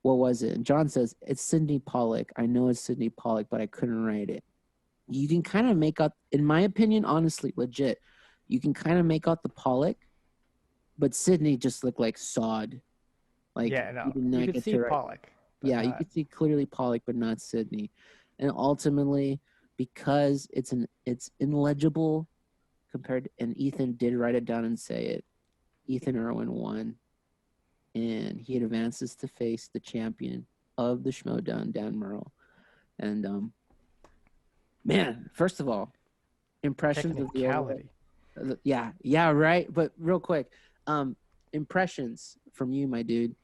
what was it? And John says, it's Sidney Pollack. I know it's Sidney Pollack, but I couldn't write it. You can kind of make out, in my opinion, honestly, legit, you can kind of make out the Pollack, but Sidney just looked like sod. Like, yeah, no, you could see Pollack. Yeah, you could see clearly Pollack, but not Sidney. And ultimately, because it's illegible compared, and Ethan did write it down and say it, Ethan Erwin won, and he advances to face the champion of the Schmoedown, Dan Murrell. And man, first of all, impressions of the overall, yeah, right. But real quick, impressions from you, my dude.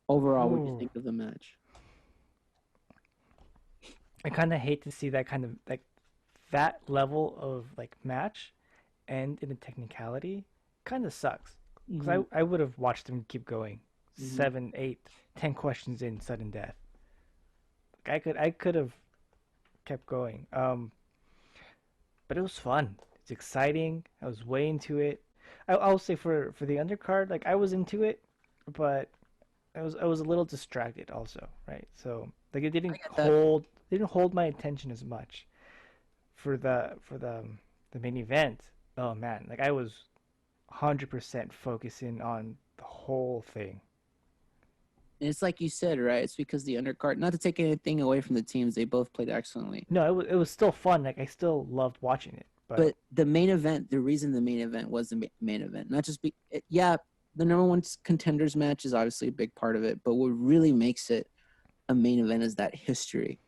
Overall, what do you think of the match? I kind of hate to see that kind of like that level of like match end in a technicality. Kind of sucks because I would have watched them keep going. 7, 8, 10 questions in sudden death. Like I could have kept going. But it was fun. It's exciting. I was way into it. I'll say for the undercard, like I was into it, but I was a little distracted also, right? So like it didn't hold my attention as much for the main event. Oh man, like I was 100% focusing on the whole thing. And it's like you said, right? It's because the undercard, not to take anything away from the teams, they both played excellently. No, it was still fun. Like I still loved watching it. But the main event, the reason the main event was the main event, not just the number one contenders match is obviously a big part of it, but what really makes it a main event is that history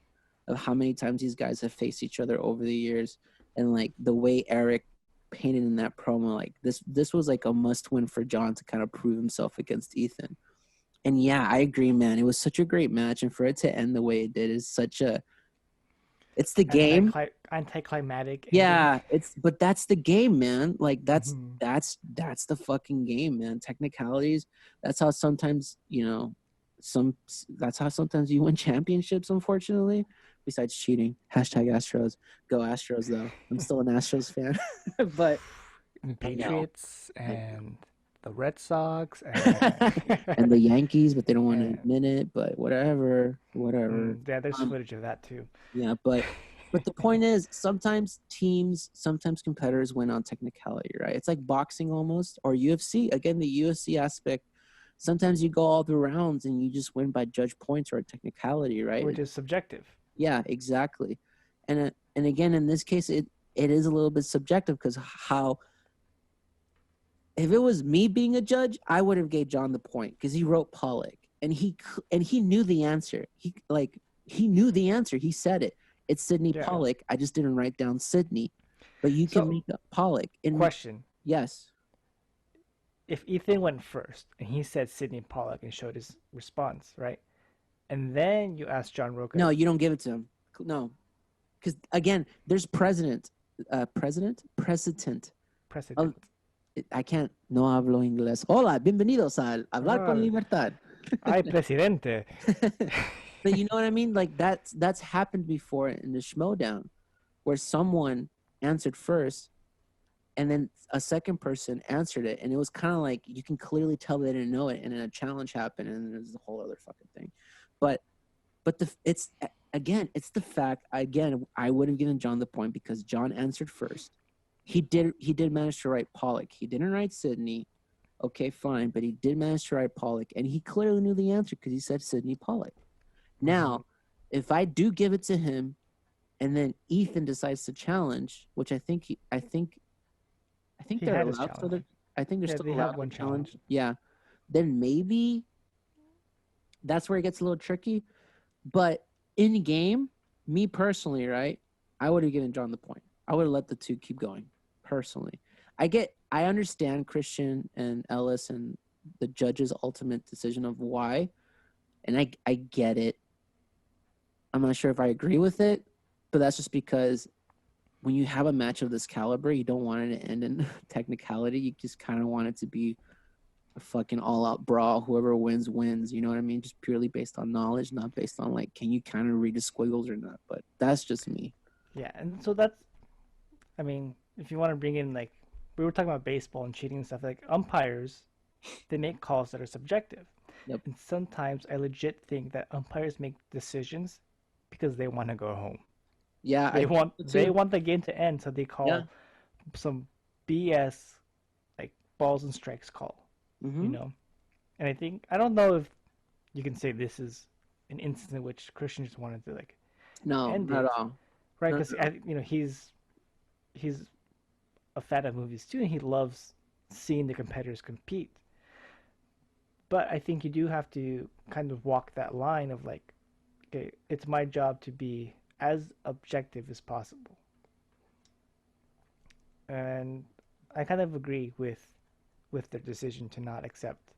of how many times these guys have faced each other over the years, and like the way Eric painted in that promo, like this was like a must win for John to kind of prove himself against Ethan. And yeah, I agree, man. It was such a great match, and for it to end the way it did is it's the game. Anticlimactic. Yeah, but that's the game, man. Like that's the fucking game, man. Technicalities. That's how sometimes that's how sometimes you win championships, unfortunately. Besides cheating. #Astros. Go Astros, though. I'm still an Astros fan. But Patriots and the Red Sox and the Yankees, but they don't want to admit it. But whatever. Yeah, there's footage of that too. Yeah, but the point is, sometimes competitors win on technicality, right? It's like boxing almost, or UFC. Again, the UFC aspect. Sometimes you go all the rounds and you just win by judge points or a technicality, right? Which is subjective. Yeah, exactly. And again, in this case, it is a little bit subjective because how if it was me being a judge, I would have gave John the point because he wrote Pollock and he knew the answer. He knew the answer. He said it. It's Sidney Yeah. Pollock. I just didn't write down Sidney, but you can So, make up Pollock. And question: yes, if Ethan went first and he said Sidney Pollock and showed his response, right? And then you asked John Rocha, no, you don't give it to him. No, because again, there's precedent of. precedent. I can't. No hablo inglés. Hola, bienvenidos al hablar con Ah, libertad. ay, presidente. But you know what I mean? Like that's happened before in the Schmoedown, where someone answered first, and then a second person answered it, and it was kind of like you can clearly tell they didn't know it, and then a challenge happened, and there's a whole other fucking thing. But it's again, it's the fact. Again, I would have given John the point because John answered first. He did manage to write Pollock. He didn't write Sydney. Okay, fine, but he did manage to write Pollock, and he clearly knew the answer because he said Sydney Pollock. Now, if I do give it to him, and then Ethan decides to challenge, which I think He they're had his allowed to. challenge. I think they're Yeah, still they allowed have to one challenge. challenge. Yeah, then maybe that's where it gets a little tricky. But in game, me personally, right? I would have given John the point. I would have let the two keep going. Personally, I understand Christian and Ellis and the judge's ultimate decision of why, and I get it. I'm not sure if I agree with it, but that's just because when you have a match of this caliber, you don't want it to end in technicality. You just kind of want it to be a fucking all-out brawl. Whoever wins, wins. You know what I mean? Just purely based on knowledge, not based on like, can you kind of read the squiggles or not? But that's just me. Yeah, and so that's, I mean, if you want to bring in like, we were talking about baseball and cheating and stuff, like umpires, they make calls that are subjective. Yep. And sometimes I legit think that umpires make decisions because they want to go home. Yeah, I They think want so they too. want the game to end, so they Yeah. call some BS like balls and strikes call, you Mm-hmm. know. And I think I don't know if you can say this is an instance in which Christian just wanted to like No, end not at it, all. right? Not Because at all. he's a fan of movies too, and he loves seeing the competitors compete. But I think you do have to kind of walk that line of like, okay, it's my job to be as objective as possible. And I kind of agree with their decision to not accept.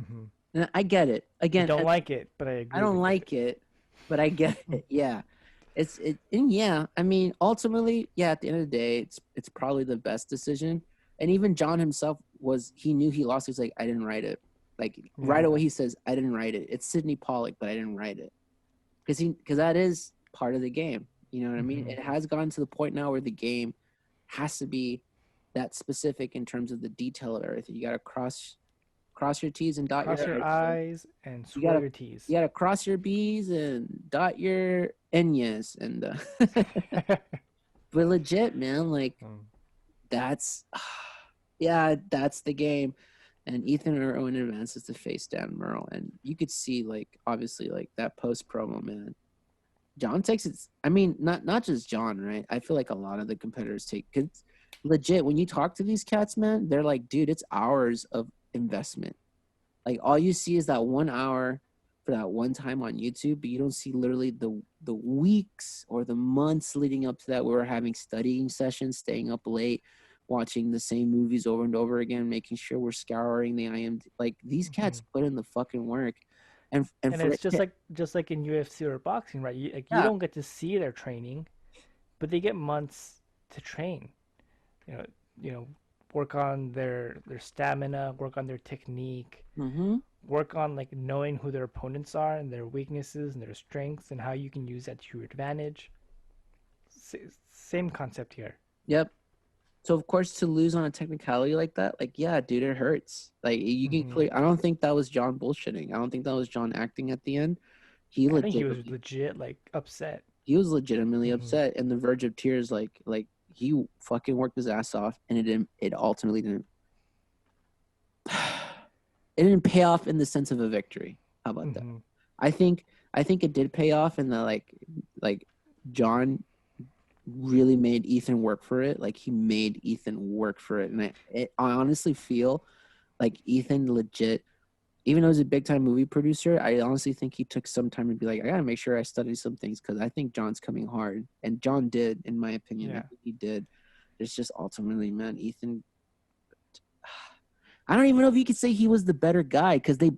Mm-hmm. And I get it. I Again, don't like it, but I I agree don't with it. like it, but I get it. Yeah. And yeah, I mean, ultimately, yeah, at the end of the day, it's probably the best decision. And even John himself he knew he lost. He's like, I didn't write it. Like right Yeah. away he says, I didn't write it. It's Sidney Pollock, but I didn't write it. Because that is part of the game. You know what I mean? Mm-hmm. It has gotten to the point now where the game has to be that specific in terms of the detail of everything. You gotta cross your T's and dot your Cross your I's. I's and You swirl gotta your T's. you gotta cross your B's and dot your N's and but legit, man, like Mm. that's yeah, that's the game. And Ethan Erwin advances to face Dan Merle, and you could see like obviously like that post promo, man. John takes it. I mean, not just John, right? I feel like a lot of the competitors take cause legit when you talk to these cats, man. They're like, dude, it's hours of investment. Like all you see is that 1 hour for that one time on YouTube, but you don't see literally the weeks or the months leading up to that. We were having studying sessions, staying up late, watching the same movies over and over again, making sure we're scouring the IMDb. Like these Mm-hmm. cats put in the fucking work, and And for it's it to, just like in UFC or boxing, right? You yeah, don't get to see their training, but they get months to train. You know, you know, work on their stamina, work on their technique, mm-hmm. work on like knowing who their opponents are and their weaknesses and their strengths and how you can use that to your advantage. Same concept here. Yep. So of course to lose on a technicality like that, like yeah, dude, it hurts. Like you can Mm-hmm. clear. I don't think that was John bullshitting. I don't think that was John acting at the end. He I think he was legitimately legit like upset. he was legitimately Mm-hmm. upset and the verge of tears. Like he fucking worked his ass off, and it ultimately didn't. It didn't pay off in the sense of a victory. How about that? Mm-hmm. I think I think it did pay off in the like John really made Ethan work for it. Like he made Ethan work for it, and I honestly feel like Ethan legit, even though he's a big time movie producer, I honestly think he took some time to be like, I gotta make sure I study some things because I think John's coming hard, and John did, in my opinion. I Yeah. think he did. It's just ultimately, man, Ethan. I don't even know if you could say he was the better guy because they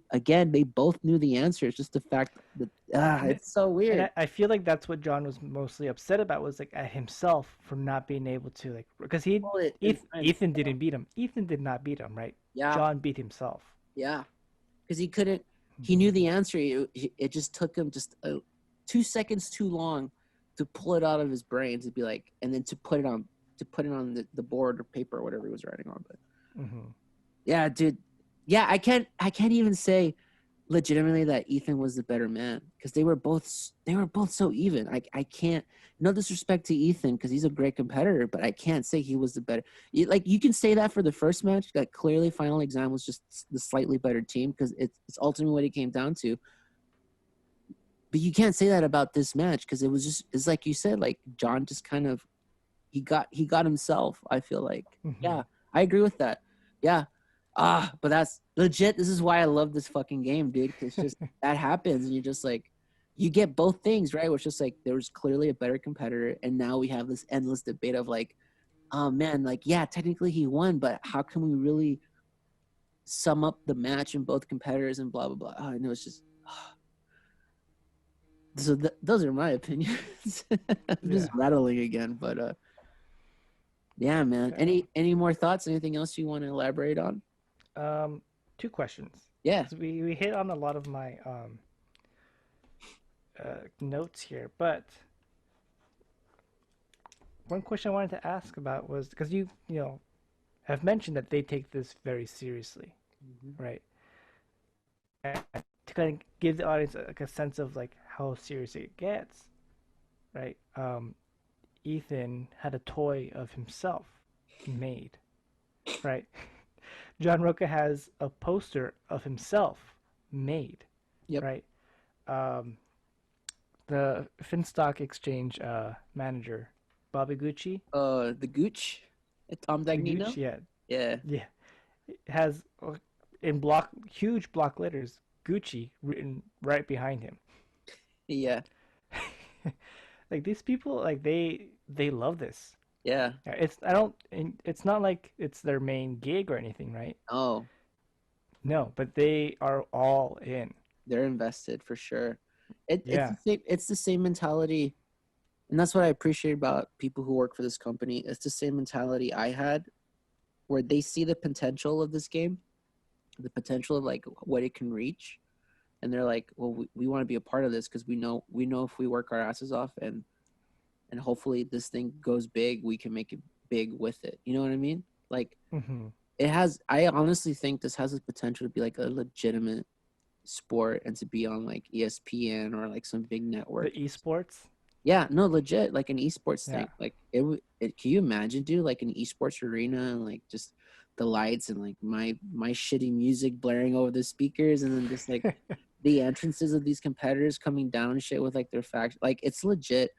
both knew the answer. It's just the fact that And it's so and weird. I feel like that's what John was mostly upset about was like at himself for not being able to like because Well, it Ethan didn't beat him. Ethan did not beat him, right? yeah, John beat himself. yeah, because he couldn't. He Hmm. knew the answer. It just took him just 2 seconds too long to pull it out of his brain to be like, and then to put it on the board or paper or whatever he was writing on. But Hmm. yeah, dude, yeah, I can't even say legitimately that Ethan was the better man because they were both so even. I can't, no disrespect to Ethan because he's a great competitor, but I can't say he was the better. Like you can say that for the first match, like clearly Final Exam was just the slightly better team because it's ultimately what it came down to. But you can't say that about this match because it's like you said, like John just kind of he got himself. I feel like, Hmm. yeah, I agree with that. Yeah, but that's legit. This is why I love this fucking game, dude. Cause it's just that happens, and you're just like, you get both things right. Where it's just like there was clearly a better competitor, and now we have this endless debate of like, oh man, like yeah, technically he won, but how can we really sum up the match in both competitors and blah blah blah. Oh, and it was just. So those are my opinions. I'm just Yeah. rattling again, but yeah, man. Yeah. Any more thoughts? Anything else you want to elaborate on? Two questions Yeah. because we hit on a lot of my notes here, but one question I wanted to ask about was because you know have mentioned that they take this very seriously, Mhm. right? And to kind of give the audience like a sense of like how serious it gets, right? Ethan had a toy of himself made, right? John Rocha has a poster of himself made, Yep. right? Um, the Finstock Exchange manager, Bobby Gucci, The Gooch, Tom the Gooch, Dagnino. yeah, Yeah. yeah, has in block huge block letters Gucci written right behind him. Yeah. Like these people, like they love this. Yeah. Yeah, it's I don't. It's not like it's their main gig or anything, right? Oh, No, but they are all in. they're invested for sure. It's Yeah. the same. It's the same mentality, and that's what I appreciate about people who work for this company. It's the same mentality I had, where they see the potential of this game, the potential of like what it can reach, and they're like, well, we want to be a part of this because we know if we work our asses off and hopefully this thing goes big, we can make it big with it. You know what I mean? Like Hmm. it has. I honestly think this has the potential to be like a legitimate sport and to be on like ESPN or like some big The network. esports. Yeah, no, legit, like an esports Yeah. thing. Like it would. Can you imagine, dude? Like an esports arena and like just the lights and like my shitty music blaring over the speakers and then just like the entrances of these competitors coming down and shit with like their fact. Like it's legit.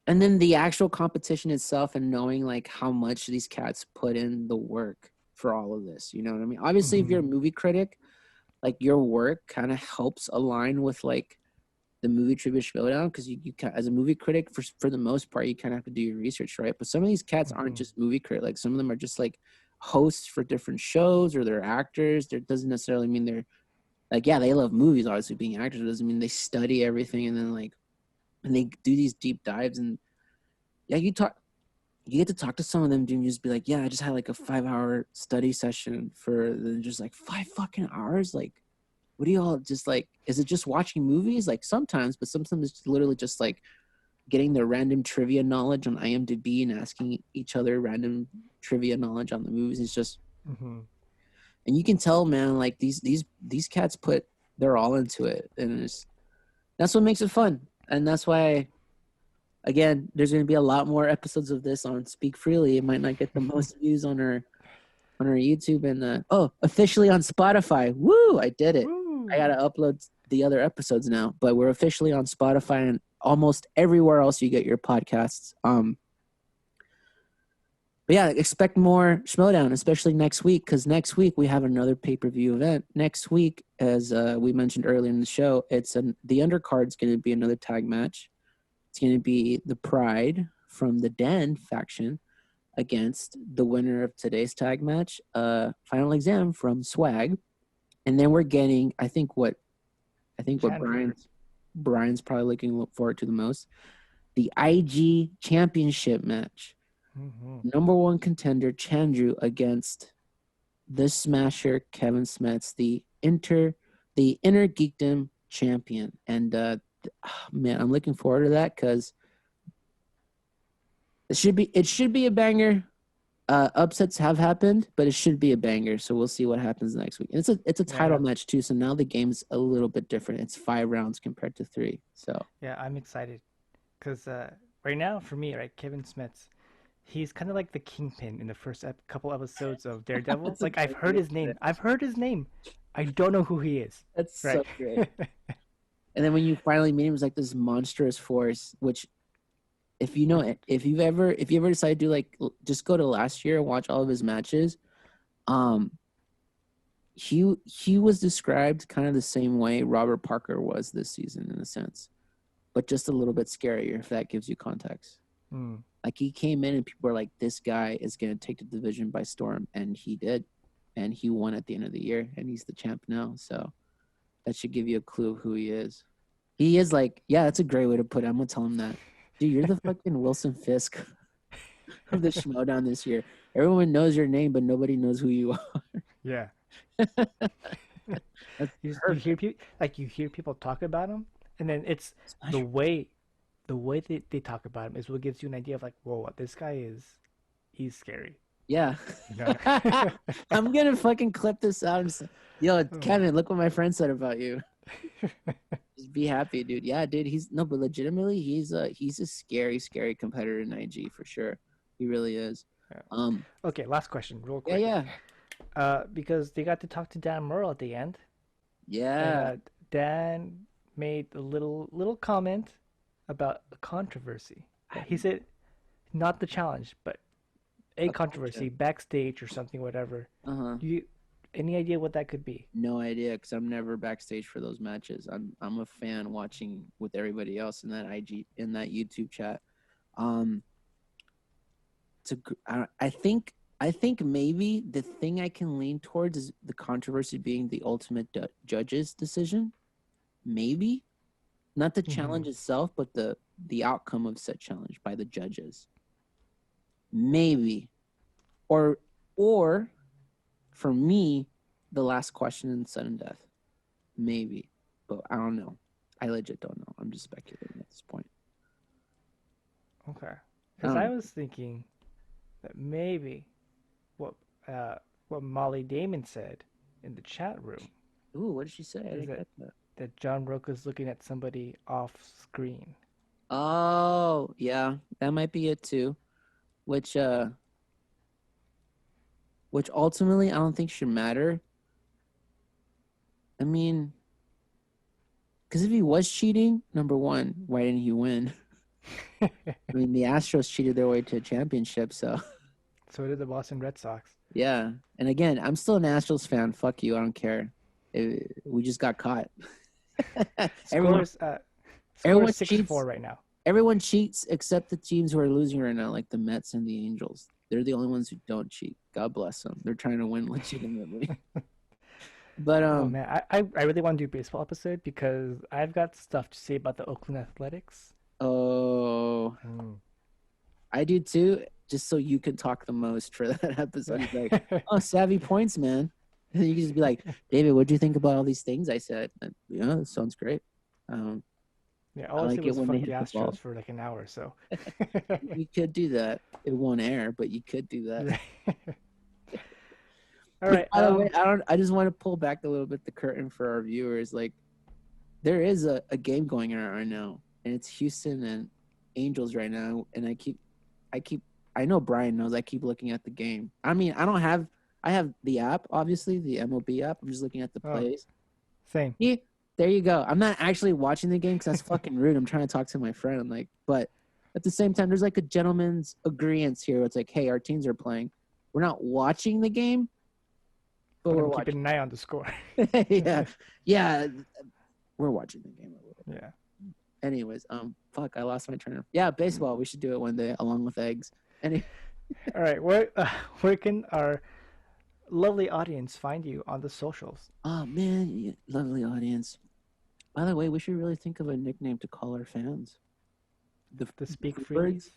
And then the actual competition itself and knowing like how much these cats put in the work for all of this. You know what I mean? Obviously, if you're Hmm. a movie critic, like your work kind of helps align with like the movie trivia showdown because as a movie critic for the most part you kind of have to do your research, right? But some of these cats aren't Hmm. just movie critic, like some of them are just like hosts for different shows or they're actors. That doesn't necessarily mean they're like, yeah, they love movies, obviously being actors. It doesn't mean they study everything and then like and they do these deep dives. And yeah, you get to talk to some of them, dude, and you just be like, yeah, I just had like a 5 hour study session for just like 5 fucking hours. Like, what do y'all just like? Is it just watching movies? Like sometimes, but sometimes it's literally just like getting their random trivia knowledge on IMDb and asking each other random trivia knowledge on the movies. It's just, Hmm. and you can tell, man, like these cats put their all into it, and that's what makes it fun, and that's why again, there's going to be a lot more episodes of this on Speak Freely. It might not get the most views on our YouTube and officially on Spotify. Woo! I did it. I Woo! gotta upload the other episodes now, but we're officially on Spotify and almost everywhere else you get your podcasts. But yeah, expect more Schmoedown, especially next week, because next week we have another pay-per-view event. Next week, as we mentioned earlier in the show, the undercard is going to be another tag match. It's going to be the Pride from the Den faction against the winner of today's tag match, Final Exam from Swag. And then we're getting, I think what Chandru. Brian's probably looking forward to the most, the IG Championship match. Mm-hmm. Number one contender Chandru against the Smasher Kevin Smets, the inner geekdom champion. And man, I'm looking forward to that because it should be a banger. Upsets have happened, but it should be a banger. So we'll see what happens next week. And it's a title Yeah. match too. So now the game's a little bit different. It's 5 rounds compared to 3. So Yeah, I'm excited because right now for me, right, Kevin Smets, he's kind of like the kingpin in the first couple episodes of Daredevil. that's a Like I've great heard way to his put name. it. I've heard his name. I don't know who he is. That's Right. so great. And then when you finally meet him, it's like this monstrous force. Which, if you know, if you ever decide to like just go to last year and watch all of his matches, he was described kind of the same way Robert Parker was this season in a sense, but just a little bit scarier. If that gives you context. Mm. Like he came in and people were like, "This guy is going to take the division by storm," and he did, and he won at the end of the year, and he's the champ now. So that should give you a clue of who he is. He is like, yeah, that's a great way to put it. I'm gonna tell him that, dude. You're the fucking Wilson Fisk of the Schmoedown this year. Everyone knows your name, but nobody knows who you are. Yeah. That's You hear you hear people talk about him, and then it's the special. way they talk about him is what gives you an idea of like, whoa, this guy he's scary. Yeah. You know? I'm gonna fucking clip this out and say, yo, Kevin, look what my friend said about you. Just be happy, dude. Yeah, dude. But legitimately, he's a scary, scary competitor in IG for sure. He really is. Yeah. Okay, last question, real Yeah, quick. yeah, Because they got to talk to Dan Murrell at the end, and yeah. Dan made a little comment about a controversy. He said, not the challenge, but a controversy backstage or something, whatever. Uh-huh. You any idea what that could be? No idea, because I'm never backstage for those matches. I'm a fan watching with everybody else in that YouTube chat. Um, I think maybe the thing I can lean towards is the controversy being the ultimate judge's decision. Maybe not the challenge itself, but the outcome of said challenge by the judges. Maybe, or for me, the last question in sudden death. Maybe, but I don't know. I legit don't know. I'm just speculating at this point. Okay, because I was thinking that maybe what what Molly Damon said in the chat room Ooh, what did she say? I is didn't get that. that John Rocha's looking at somebody off screen. Oh, yeah, that might be it too. Which ultimately I don't think should matter. I mean, because if he was cheating, number one, why didn't he win? I mean, the Astros cheated their way to a championship, so So did the Boston Red Sox. yeah. And again, I'm still an Astros fan. Fuck you, I don't care. We just got caught. everyone, Scores 6-4 right now. Everyone cheats except the teams who are losing right now, like the Mets and the Angels. They're the only ones who don't cheat. God bless them. They're trying to win legitimately. But Oh man, I really want to do a baseball episode because I've got stuff to say about the Oakland Athletics. oh, I do too. Just so you can talk the most for that episode. You're like, oh, savvy points, man. And you can just be like, David, what do you think about all these things I said? And, yeah, that sounds great. Yeah, all I said was fuck the Astros for like an hour, so. You could do that. It won't air, but you could do that. All right. By the way, I just want to pull back a little bit the curtain for our viewers. Like, there is a game going on right now, and it's Houston and Angels right now. And I know Brian knows. I keep looking at the game. I mean, I have the app, obviously the MLB app. I'm just looking at the plays. Same. There you go. I'm not actually watching the game because that's fucking rude. I'm trying to talk to my friend. I'm like, but at the same time, there's like a gentleman's agreement here. It's like, hey, our teams are playing. We're not watching the game, but But we're I'm keeping watching. an eye on the score. Yeah, yeah, we're watching the game a little bit. Yeah. Anyways, fuck, I lost my train of. Yeah, baseball. We should do it one day along with eggs. Any. All right. Where can our lovely audience find you on the socials? Oh man, lovely audience. By the way, we should really think of a nickname to call our fans. The The Speak Freebirds. Freelies.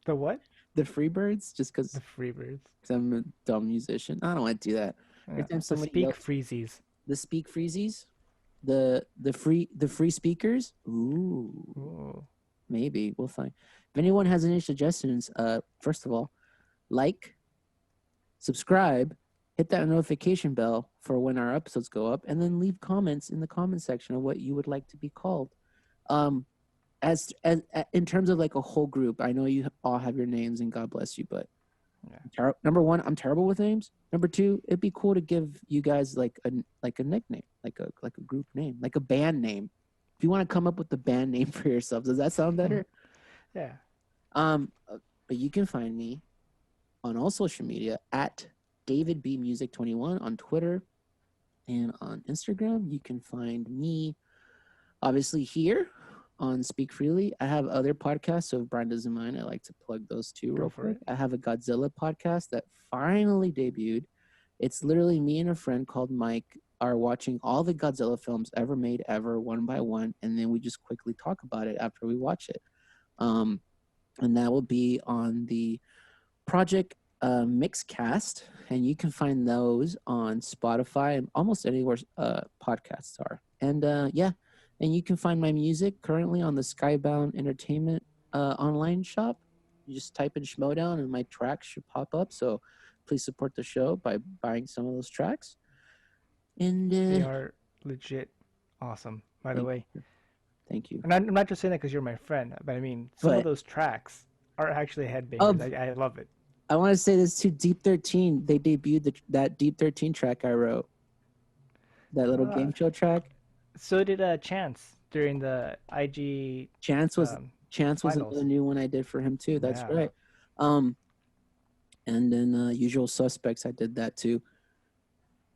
The what? The Freebirds, just The because Freebirds. I'm a dumb musician. I don't want to do that. Every Yeah. time The somebody Speak yells, Freezies. the Speak Freezies, the free speakers. Ooh, Ooh. maybe we'll find. If anyone has any suggestions, first of all, like, subscribe, hit that notification bell for when our episodes go up, and then leave comments in the comment section of what you would like to be called. Um, as in terms of like a whole group, I know you all have your names and God bless you, but number one, I'm terrible with names. Number two, it'd be cool to give you guys like a nickname, like a group name, like a band name. If you want to come up with the band name for yourselves, does that sound better? Yeah. But you can find me on all social media at DavidBMusic21 on Twitter and on Instagram. You can find me obviously here on Speak Freely. I have other podcasts, so if Brian doesn't mind, I like to plug those too real quick. I have a Godzilla podcast that finally debuted. It's literally me and a friend called Mike are watching all the Godzilla films ever made ever one by one, and then we just quickly talk about it after we watch it. And that will be on the Project Mixcast, and you can find those on Spotify and almost anywhere podcasts are. And yeah, and you can find my music currently on the Skybound Entertainment online shop. You just type in Schmoedown and my tracks should pop up. So please support the show by buying some of those tracks. And They are legit awesome, by the way. Thank you. And I'm not just saying that because you're my friend, but I mean, some of those tracks are actually headbangers. I love it. I want to say this too. Deep 13, they debuted that Deep 13 track I wrote. That little game show track. So did Chance during the IG. Chance was finals. another new one I did for him too. That's right. And then Usual Suspects, I did that too.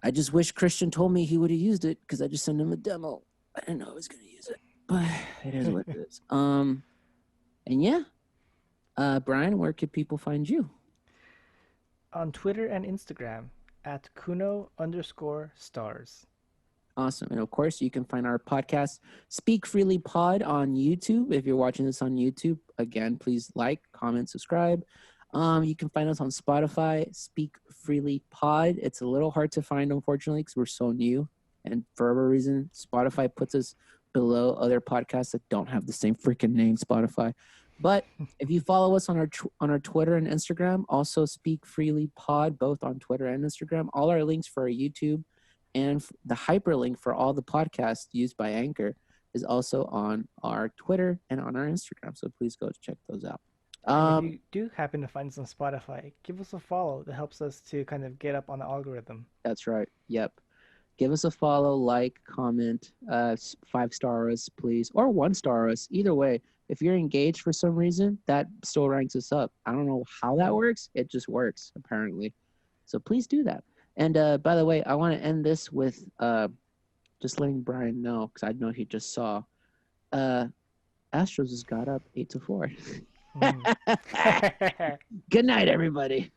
I just wish Christian told me he would have used it because I just sent him a demo. I didn't know I was gonna use it, but it is what it is. And yeah, Brian, where could people find you? On Twitter and Instagram at Kuno_stars. Awesome. And of course, you can find our podcast, Speak Freely Pod, on YouTube. If you're watching this on YouTube, again, please like, comment, subscribe. You can find us on Spotify, Speak Freely Pod. It's a little hard to find, unfortunately, because we're so new. And for whatever reason, Spotify puts us below other podcasts that don't have the same freaking name, Spotify. But if you follow us on our Twitter and Instagram, also Speak Freely Pod, both on Twitter and Instagram, all our links for our YouTube and the hyperlink for all the podcasts used by Anchor is also on our Twitter and on our Instagram. So please go check those out. And if you do happen to find us on Spotify, give us a follow. That helps us to kind of get up on the algorithm. That's right. Yep. Give us a follow, like, comment, 5-star us, please, or 1-star us. Either way, if you're engaged for some reason, that still ranks us up. I don't know how that works. It just works, apparently. So please do that. And by the way, I want to end this with just letting Brian know, because I know he just saw. Astros has got up 8-4. Good night, everybody.